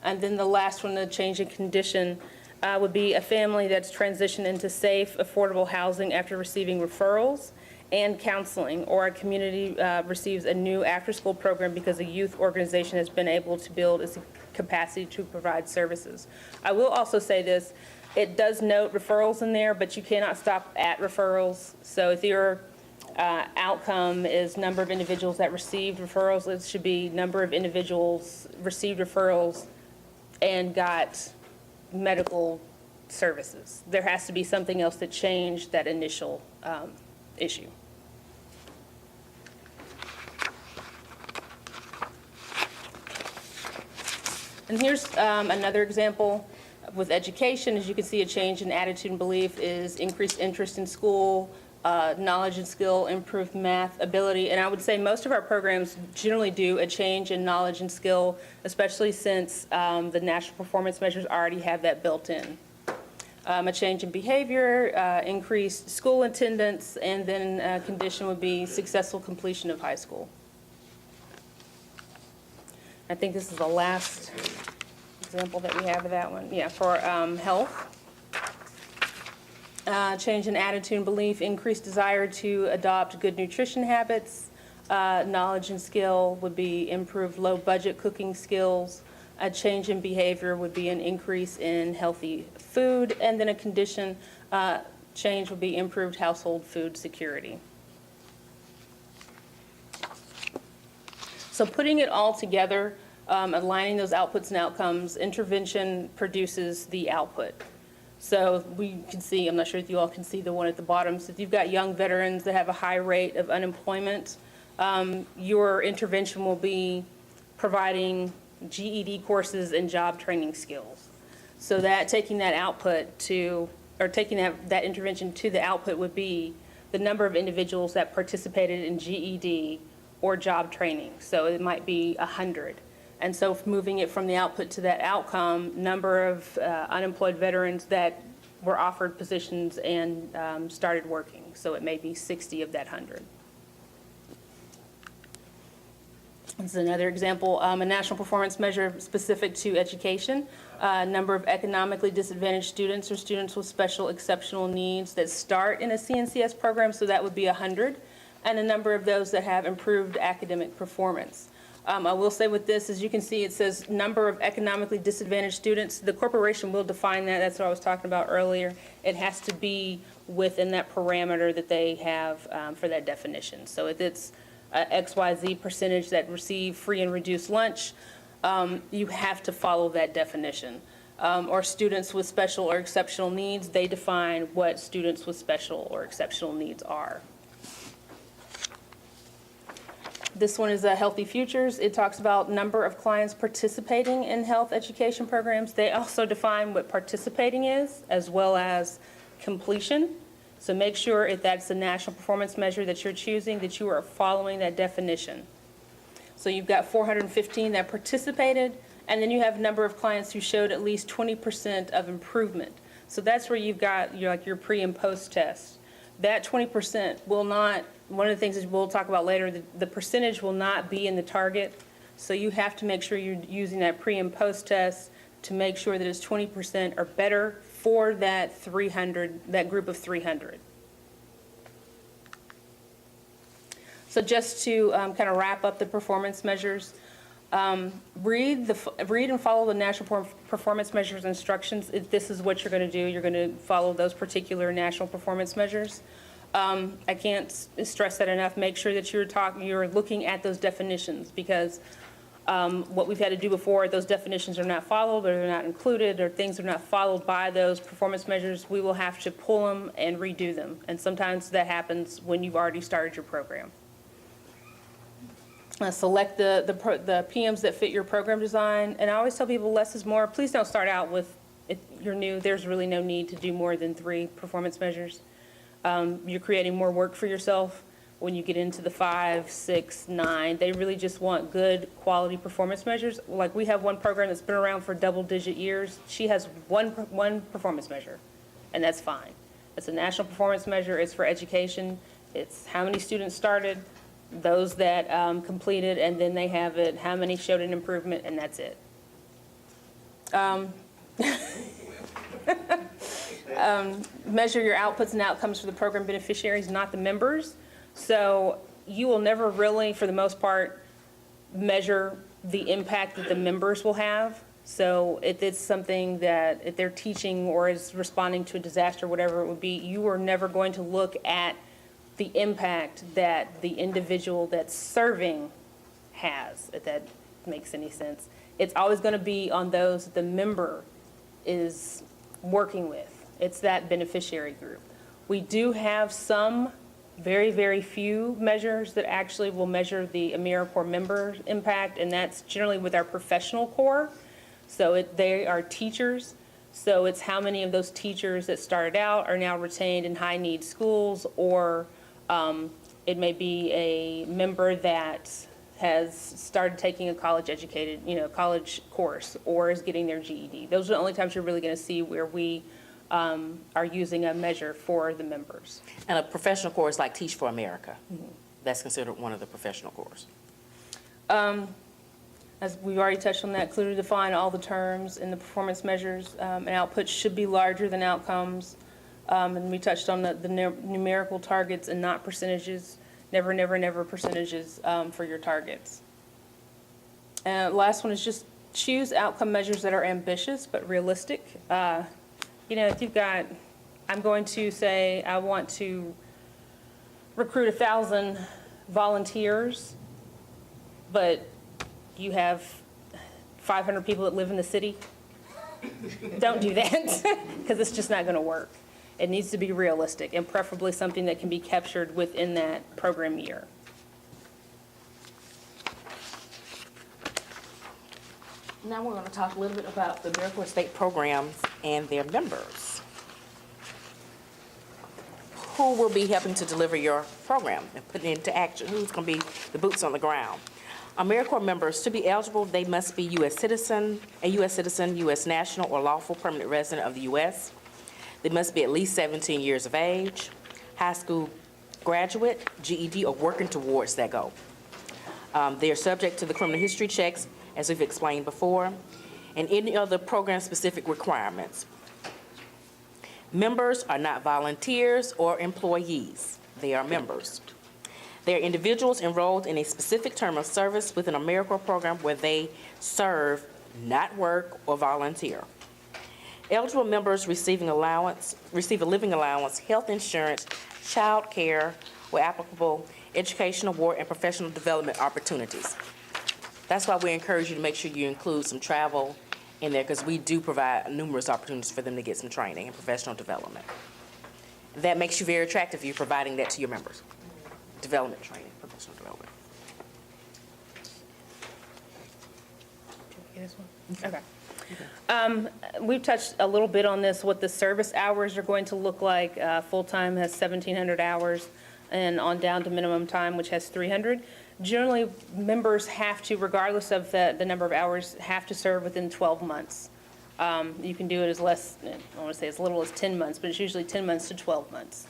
And then the last one, the change in condition, would be a family that's transitioned into safe, affordable housing after receiving referrals and counseling, or a community receives a new after-school program because a youth organization has been able to build its capacity to provide services. I will also say this. It does note referrals in there, but you cannot stop at referrals. So if your outcome is number of individuals that received referrals, it should be number of individuals received referrals and got medical services. There has to be something else that changed that initial issue. And here's another example with education. As you can see, a change in attitude and belief is increased interest in school, knowledge and skill, improved math ability. And I would say most of our programs generally do a change in knowledge and skill, especially since the national performance measures already have that built in. A change in behavior, increased school attendance, and then a condition would be successful completion of high school. I think this is the last example that we have of that one. Yeah, for health. Change in attitude and belief, increased desire to adopt good nutrition habits. Knowledge and skill would be improved low budget cooking skills. A change in behavior would be an increase in healthy food. And then a condition change would be improved household food security. So putting it all together, aligning those outputs and outcomes, intervention produces the output. So we can see, I'm not sure if you all can see the one at the bottom, so if you've got young veterans that have a high rate of unemployment, your intervention will be providing GED courses and job training skills. So that taking that output to, or taking that intervention to the output would be the number of individuals that participated in GED or job training. So it might be 100. And so moving it from the output to that outcome, number of unemployed veterans that were offered positions and started working. So it may be 60 of that 100. This is another example, a national performance measure specific to education. Number of economically disadvantaged students or students with special exceptional needs that start in a CNCS program, so that would be 100. And a number of those that have improved academic performance. I will say with this, as you can see, it says number of economically disadvantaged students. The corporation will define that. That's what I was talking about earlier. It has to be within that parameter that they have for that definition. So if it's XYZ percentage that receive free and reduced lunch, you have to follow that definition. Or students with special or exceptional needs, they define what students with special or exceptional needs are. This one is Healthy Futures. It talks about number of clients participating in health education programs. They also define what participating is, as well as completion. So make sure if that's the national performance measure that you're choosing, that you are following that definition. So you've got 415 that participated, and then you have a number of clients who showed at least 20% of improvement. So that's where you've got your pre and post test. That 20% will not, one of the things that we'll talk about later, the percentage will not be in the target. So you have to make sure you're using that pre and post test to make sure that it's 20% or better for that 300, that group of 300. So just to kind of wrap up the performance measures, read and follow the national performance measures instructions. If this is what you're going to do, you're going to follow those particular national performance measures. I can't stress that enough. Make sure that you're looking at those definitions, because what we've had to do before, those definitions are not followed, or they're not included, or things are not followed by those performance measures, we will have to pull them and redo them. And sometimes that happens when you've already started your program. Select the PMs that fit your program design. And I always tell people less is more. Please don't start out with, if you're new, there's really no need to do more than 3 performance measures. You're creating more work for yourself when you get into the 5, 6, 9. They really just want good quality performance measures. Like we have one program that's been around for double-digit years. She has one performance measure, and that's fine. It's a national performance measure. It's for education. It's how many students started, those that completed, and then they have it, how many showed an improvement, and that's it. Measure your outputs and outcomes for the program beneficiaries, not the members. So you will never really, for the most part, measure the impact that the members will have. So if it's something that, if they're teaching or is responding to a disaster, whatever it would be, you are never going to look at the impact that the individual that's serving has, if that makes any sense. It's always going to be on those that the member is working with. It's that beneficiary group. We do have some very, very few measures that actually will measure the AmeriCorps member impact, and that's generally with our professional corps. So they are teachers, so it's how many of those teachers that started out are now retained in high-need schools, or it may be a member that has started taking a college course, or is getting their GED. Those are the only times you're really going to see where we are using a measure for the members. And a professional course like Teach for America, that's considered one of the professional courses. As we've already touched on that, clearly define all the terms in the performance measures, and outputs should be larger than outcomes. And we touched on the numerical targets and not percentages. Never, never, never percentages for your targets. And last one is just choose outcome measures that are ambitious but realistic. If you've got, I'm going to say I want to recruit 1,000 volunteers, but you have 500 people that live in the city, don't do that, because it's just not going to work. It needs to be realistic, and preferably something that can be captured within that program year. Now we're going to talk a little bit about the AmeriCorps state programs and their members. Who will be helping to deliver your program and put it into action? Who's going to be the boots on the ground? AmeriCorps members, to be eligible, they must be a U.S. citizen, U.S. national, or lawful permanent resident of the U.S. They must be at least 17 years of age, high school graduate, GED, or working towards that goal. They are subject to the criminal history checks, as we've explained before, and any other program-specific requirements. Members are not volunteers or employees. They are members. They are individuals enrolled in a specific term of service with an AmeriCorps program where they serve, not work or volunteer. Eligible members receive a living allowance, health insurance, child care, where applicable, education award, and professional development opportunities. That's why we encourage you to make sure you include some travel in there, because we do provide numerous opportunities for them to get some training and professional development. That makes you very attractive if you're providing that to your members. Development training, professional development. Okay. We've touched a little bit on this, what the service hours are going to look like. Full-time has 1,700 hours, and on down to minimum time, which has 300. Generally, members have to, regardless of the number of hours, have to serve within 12 months. You can do it as less, I want to say as little as 10 months, but it's usually 10 months to 12 months.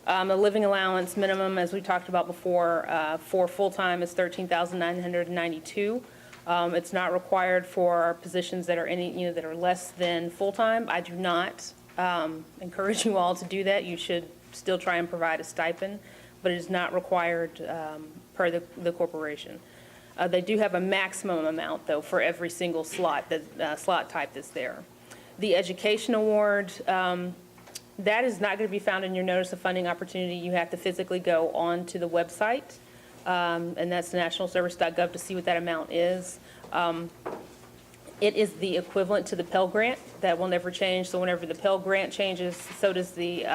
The living allowance minimum, as we talked about before, for full-time is $13,992. It's not required for positions that are that are less than full-time. I do not encourage you all to do that. You should still try and provide a stipend, but it is not required per the corporation. They do have a maximum amount, though, for every single slot type that's there. The education award, that is not going to be found in your notice of funding opportunity. You have to physically go on to the website, and that's nationalservice.gov to see what that amount is. It is the equivalent to the Pell Grant. That will never change. So whenever the Pell Grant changes, so does the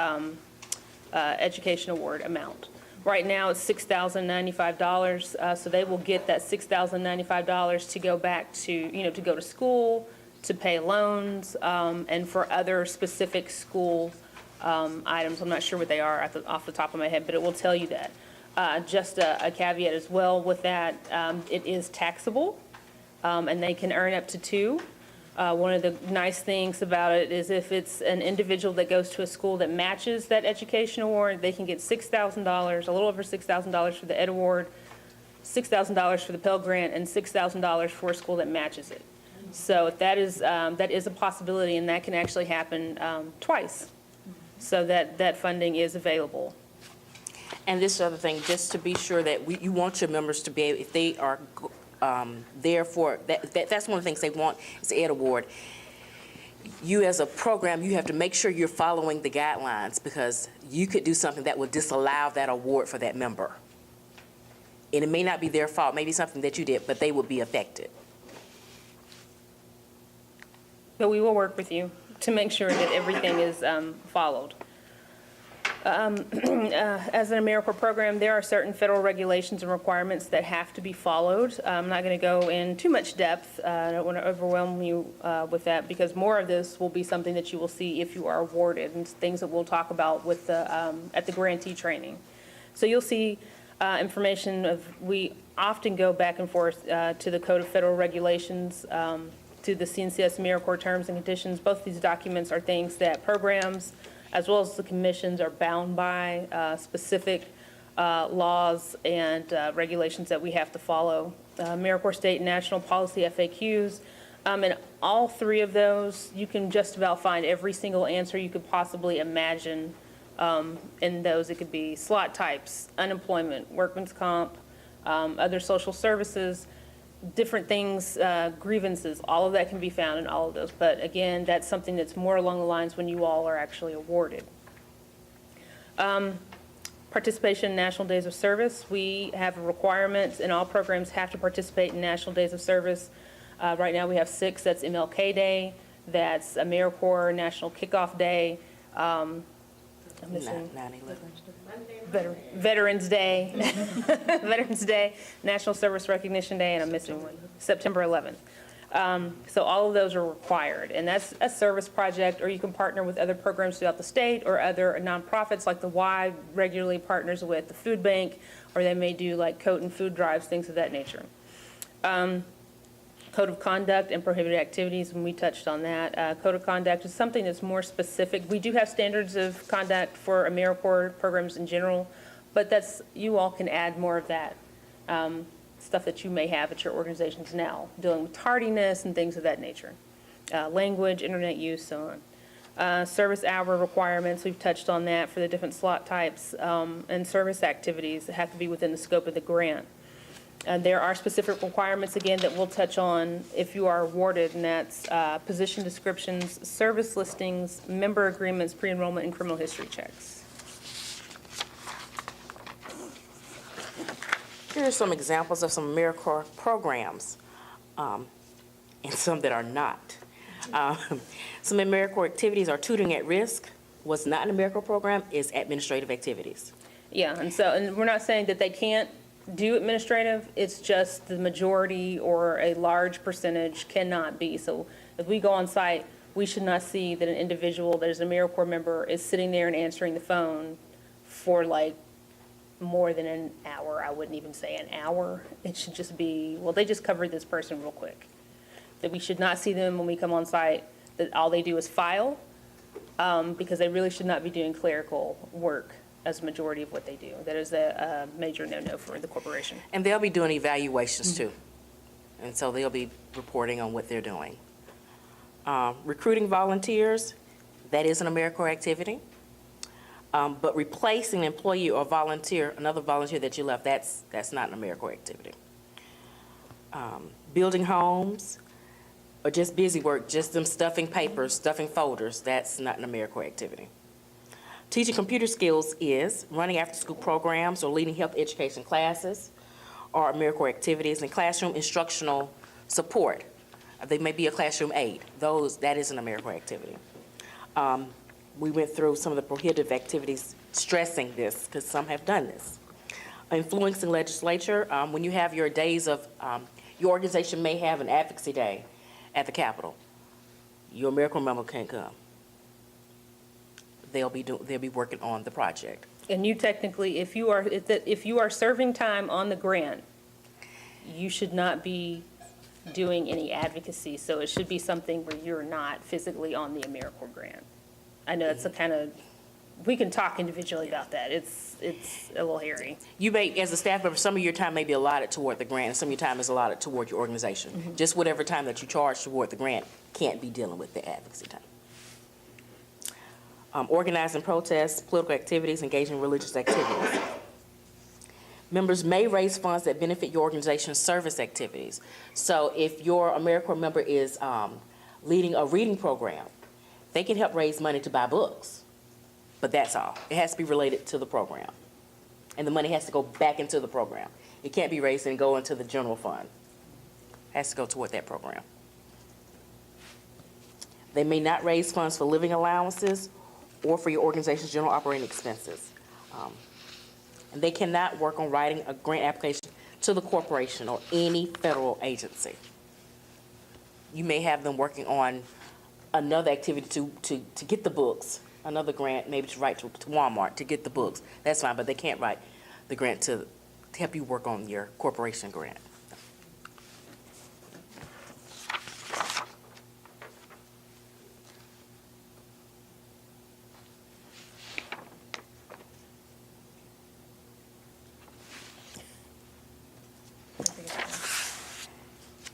education award amount. Right now, it's $6,095, so they will get that $6,095 to go back to, to go to school, to pay loans, and for other specific school items. I'm not sure what they are off the top of my head, but it will tell you that. Just a caveat as well with that, it is taxable, and they can earn up to 2. One of the nice things about it is if it's an individual that goes to a school that matches that education award, they can get $6,000, a little over $6,000 for the Ed Award, $6,000 for the Pell Grant, and $6,000 for a school that matches it. So that is a possibility, and that can actually happen twice. So that funding is available. And this other thing, just to be sure that you want your members to be able, if they are therefore, that's one of the things they want is the Ed Award. You as a program, you have to make sure you're following the guidelines, because you could do something that would disallow that award for that member. And it may not be their fault, maybe something that you did, but they would be affected. But we will work with you to make sure that everything is followed. As an AmeriCorps program, there are certain federal regulations and requirements that have to be followed. I'm not going to go in too much depth. I don't want to overwhelm you with that, because more of this will be something that you will see if you are awarded, and things that we'll talk about with the at the grantee training. So you'll see information of, we often go back and forth to the Code of Federal Regulations, to the CNCS AmeriCorps Terms and Conditions. Both these documents are things that programs as well as the commissions are bound by, specific laws and regulations that we have to follow. AmeriCorps state and national policy FAQs. And all three of those, you can just about find every single answer you could possibly imagine in those. It could be slot types, unemployment, workman's comp, other social services, different things, grievances, all of that can be found in all of those. But again, that's something that's more along the lines when you all are actually awarded. Participation in National Days of Service. We have requirements, and all programs have to participate in National Days of Service. Right now we have 6. That's MLK Day, that's AmeriCorps National Kickoff Day. I'm missing 9/11. Veterans Day, Veterans Day, National Service Recognition Day, and I'm missing one, September 11th. So all of those are required, and that's a service project, or you can partner with other programs throughout the state or other nonprofits like the Y regularly partners with the food bank, or they may do like coat and food drives, things of that nature. Code of conduct and prohibited activities, and we touched on that. Code of conduct is something that's more specific. We do have standards of conduct for AmeriCorps programs in general, but that's, you all can add more of that stuff that you may have at your organizations now, dealing with tardiness and things of that nature. Language, internet use, so on. Service hour requirements, we've touched on that for the different slot types, and service activities that have to be within the scope of the grant. There are specific requirements, again, that we'll touch on if you are awarded, and that's position descriptions, service listings, member agreements, pre-enrollment, and criminal history checks. Here are some examples of some AmeriCorps programs, and some that are not. Some AmeriCorps activities are tutoring at risk. What's not an AmeriCorps program is administrative activities. Yeah, and we're not saying that they can't do administrative, it's just the majority or a large percentage cannot be. So if we go on site, we should not see that an individual that is an AmeriCorps member is sitting there and answering the phone for like more than an hour. I wouldn't even say an hour. It should just be, well, they just covered this person real quick. That we should not see them when we come on site, that all they do is file, because they really should not be doing clerical work as a majority of what they do. That is a major no-no for the corporation. And they'll be doing evaluations too. And so they'll be reporting on what they're doing. Recruiting volunteers, that is an AmeriCorps activity. But replacing an employee or volunteer, another volunteer that you left, that's not an AmeriCorps activity. Building homes, or just busy work, just them stuffing papers, stuffing folders, that's not an AmeriCorps activity. Teaching computer skills is running after-school programs or leading health education classes or AmeriCorps activities, and classroom instructional support. They may be a classroom aide. That is an AmeriCorps activity. We went through some of the prohibitive activities stressing this, because some have done this. Influencing legislature, when you have your days of, your organization may have an advocacy day at the Capitol. Your AmeriCorps member can't come. They'll be working on the project. And you technically, if you are serving time on the grant, you should not be doing any advocacy. So it should be something where you're not physically on the AmeriCorps grant. I know it's a kind of, we can talk individually about that. It's a little hairy. You may, as a staff member, some of your time may be allotted toward the grant, and some of your time is allotted toward your organization. Mm-hmm. Just whatever time that you charge toward the grant can't be dealing with the advocacy time. Organizing protests, political activities, engaging in religious activities. Members may raise funds that benefit your organization's service activities. So if your AmeriCorps member is leading a reading program, they can help raise money to buy books, but that's all. It has to be related to the program, and the money has to go back into the program. It can't be raised and go into the general fund. It has to go toward that program. They may not raise funds for living allowances or for your organization's general operating expenses. And they cannot work on writing a grant application to the corporation or any federal agency. You may have them working on another activity to get the books, another grant, maybe to write to Walmart to get the books. That's fine, but they can't write the grant to help you work on your corporation grant.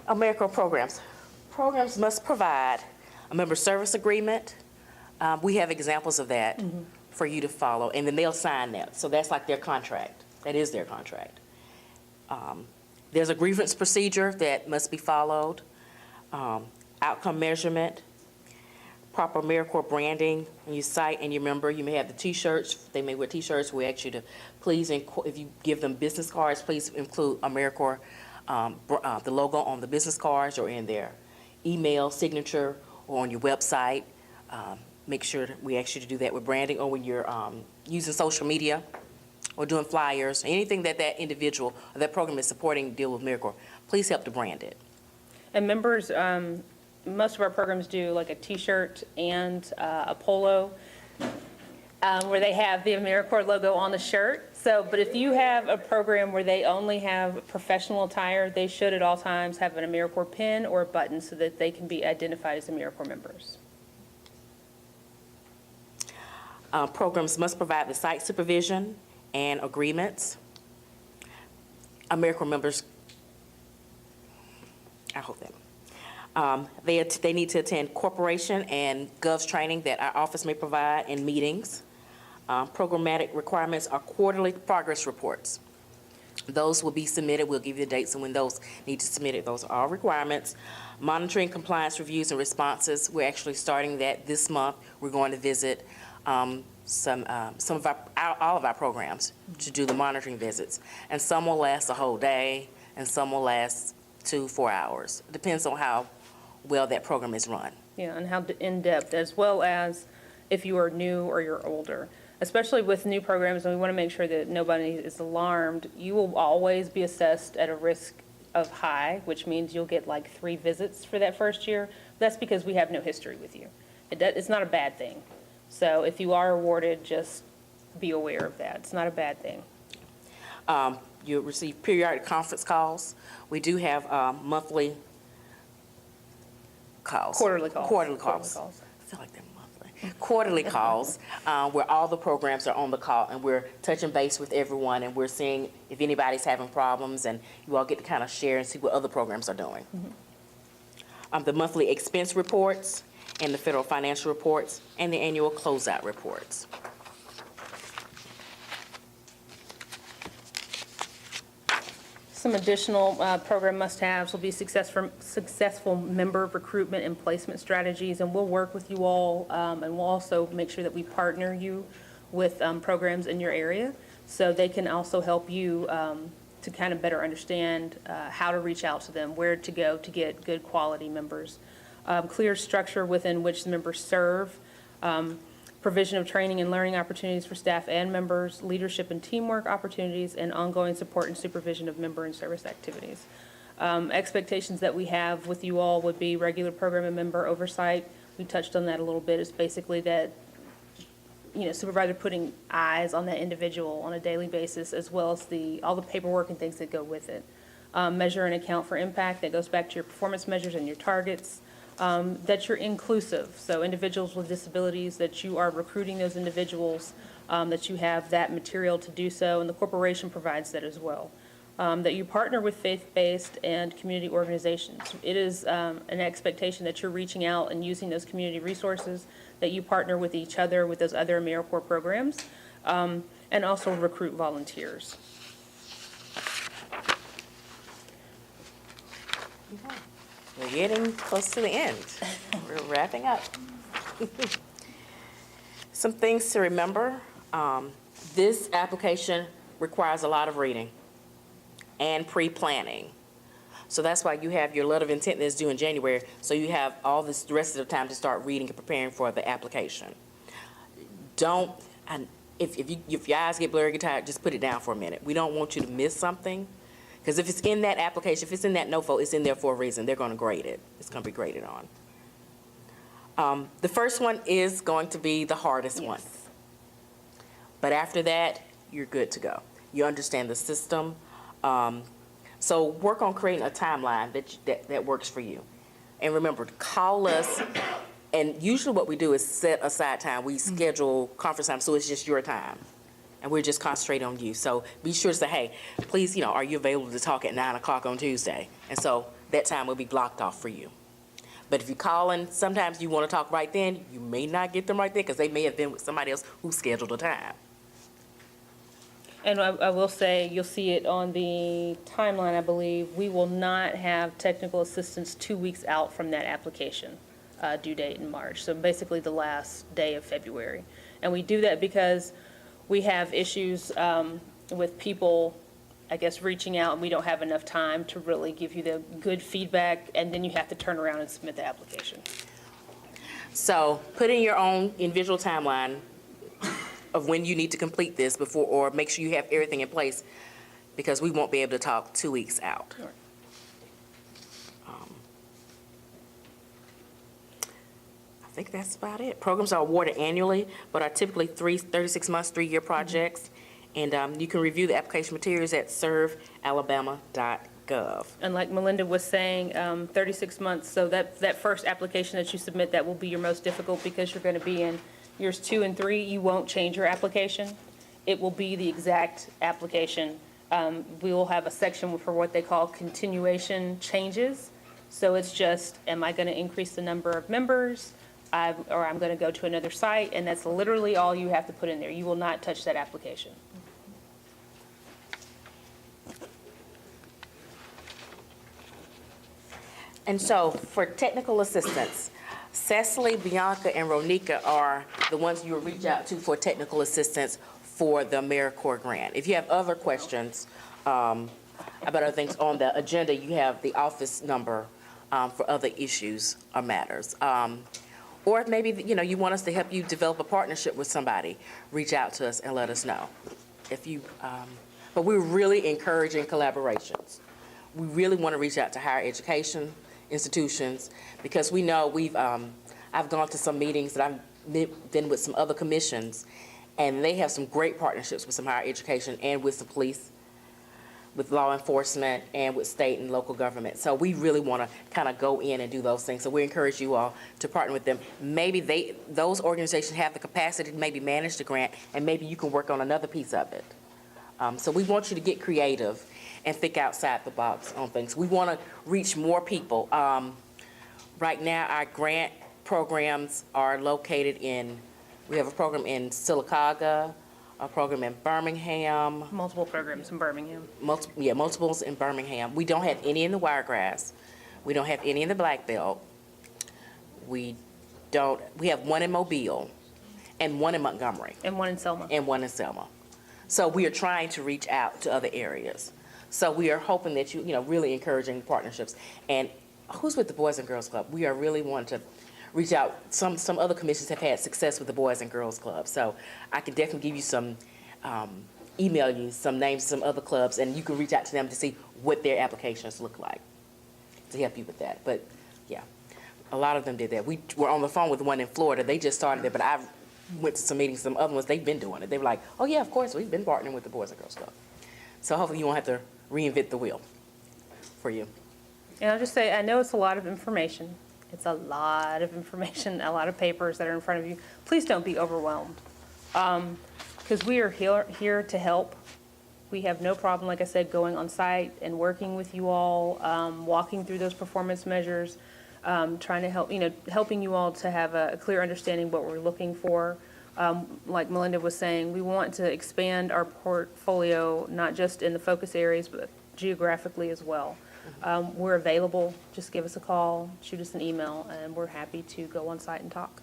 AmeriCorps programs. Programs must provide a member service agreement. We have examples of that for you to follow, and then they'll sign that. So that's like their contract. That is their contract. There's a grievance procedure that must be followed, outcome measurement, proper AmeriCorps branding. When you cite and you remember, you may have the T-shirts. They may wear T-shirts. We ask you to please, if you give them business cards, please include AmeriCorps, the logo on the business cards or in their email signature or on your website. Make sure that we ask you to do that with branding, or when you're using social media or doing flyers, anything that that individual or that program is supporting deal with AmeriCorps, please help to brand it. And members, most of our programs do like a T-shirt and a polo where they have the AmeriCorps logo on the shirt. So, but if you have a program where they only have professional attire, they should at all times have an AmeriCorps pin or a button so that they can be identified as AmeriCorps members. Programs must provide the site supervision and agreements. AmeriCorps members, I hope that. They need to attend corporation and govs training that our office may provide in meetings. Programmatic requirements are quarterly progress reports. Those will be submitted. We'll give you the dates and when those need to submit it. Those are all requirements. Monitoring compliance reviews and responses. We're actually starting that this month. We're going to visit some of all of our programs to do the monitoring visits. And some will last a whole day, and some will last 2-4 hours. It depends on how well that program is run. Yeah, and how in-depth, as well as if you are new or you're older. Especially with new programs, and we want to make sure that nobody is alarmed, you will always be assessed at a risk of high, which means you'll get like 3 visits for that first year. That's because we have no history with you. It's not a bad thing. So if you are awarded, just be aware of that. It's not a bad thing. You'll receive periodic conference calls. We do have monthly calls. Quarterly calls. Quarterly calls. I feel like they're monthly. Quarterly calls where all the programs are on the call, and we're touching base with everyone, and we're seeing if anybody's having problems, and you all get to kind of share and see what other programs are doing. The monthly expense reports and the federal financial reports and the annual closeout reports. Some additional program must-haves will be successful member recruitment and placement strategies, and we'll work with you all, and we'll also make sure that we partner you with programs in your area, so they can also help you to kind of better understand how to reach out to them, where to go to get good quality members. Clear structure within which the members serve, provision of training and learning opportunities for staff and members, leadership and teamwork opportunities, and ongoing support and supervision of member and service activities. Expectations that we have with you all would be regular program and member oversight. We touched on that a little bit. It's basically that, supervisor putting eyes on that individual on a daily basis, as well as all the paperwork and things that go with it. Measure and account for impact. That goes back to your performance measures and your targets. That you're inclusive, so individuals with disabilities, that you are recruiting those individuals, that you have that material to do so, and the corporation provides that as well. That you partner with faith-based and community organizations. It is an expectation that you're reaching out and using those community resources, that you partner with each other, with those other AmeriCorps programs, and also recruit volunteers. We're getting close to the end. We're wrapping up. Some things to remember. This application requires a lot of reading and pre-planning. So that's why you have your letter of intent that's due in January, so you have all this the rest of the time to start reading and preparing for the application. don't, and if your eyes get blurry, get tired, just put it down for a minute. We don't want you to miss something, because if it's in that application, if it's in that NOFO, it's in there for a reason. They're going to grade it. It's going to be graded on. The first one is going to be the hardest one. But after that, you're good to go. You understand the system. So work on creating a timeline that works for you. And remember, call us. And usually what we do is set aside time. We schedule conference time, so it's just your time. And we're just concentrating on you. So be sure to say, hey, please, are you available to talk at 9 o'clock on Tuesday? And so that time will be blocked off for you. But if you call and sometimes you want to talk right then, you may not get them right there because they may have been with somebody else who scheduled a time. And I will say, you'll see it on the timeline, I believe, we will not have technical assistance 2 weeks out from that application due date in March. So basically the last day of February. And we do that because we have issues with people, I guess, reaching out, and we don't have enough time to really give you the good feedback, and then you have to turn around and submit the application. So put in your own individual timeline of when you need to complete this before, or make sure you have everything in place, because we won't be able to talk 2 weeks out. Sure. I think that's about it. Programs are awarded annually, but are typically 36 months, 3-year projects. And you can review the application materials at servealabama.gov. And like Melinda was saying, 36 months, so that first application that you submit, that will be your most difficult because you're going to be in years 2 and 3. You won't change your application. It will be the exact application. We will have a section for what they call continuation changes. So it's just, am I going to increase the number of members? Or I'm going to go to another site, and that's literally all you have to put in there. You will not touch that application. And so for technical assistance, Cecily, Bianca, and Ronika are the ones you will reach out to for technical assistance for the AmeriCorps grant. If you have other questions about other things on the agenda, you have the office number for other issues or matters. Or if maybe, you want us to help you develop a partnership with somebody, reach out to us and let us know. But we're really encouraging collaborations. We really want to reach out to higher education institutions, because we know I've gone to some meetings that I've been with some other commissions, and they have some great partnerships with some higher education and with the police, with law enforcement, and with state and local government. So we really want to kind of go in and do those things. So we encourage you all to partner with them. Maybe those organizations have the capacity to maybe manage the grant, and maybe you can work on another piece of it. So we want you to get creative and think outside the box on things. We want to reach more people. Right now, our grant programs are located we have a program in Sylacauga, a program in Birmingham. Multiple programs in Birmingham. Multiples in Birmingham. We don't have any in the Wiregrass. We don't have any in the Black Belt. We have one in Mobile and one in Montgomery. And one in Selma. And one in Selma. So we are trying to reach out to other areas. So we are hoping that really encouraging partnerships. And who's with the Boys and Girls Club? We are really wanting to reach out. Some other commissions have had success with the Boys and Girls Club. So I can definitely give you email you some names of some other clubs, and you can reach out to them to see what their applications look like to help you with that. But yeah, a lot of them did that. We were on the phone with one in Florida. They just started it, but I went to some meetings, some other ones, they've been doing it. They were like, oh yeah, of course, we've been partnering with the Boys and Girls Club. So hopefully you won't have to reinvent the wheel for you. And I'll just say, I know it's a lot of information. It's a lot of information, a lot of papers that are in front of you. Please don't be overwhelmed, because we are here to help. We have no problem, like I said, going on site and working with you all, walking through those performance measures, trying to help, helping you all to have a clear understanding what we're looking for. Like Melinda was saying, we want to expand our portfolio, not just in the focus areas, but geographically as well. We're available. Just give us a call, shoot us an email, and we're happy to go on site and talk.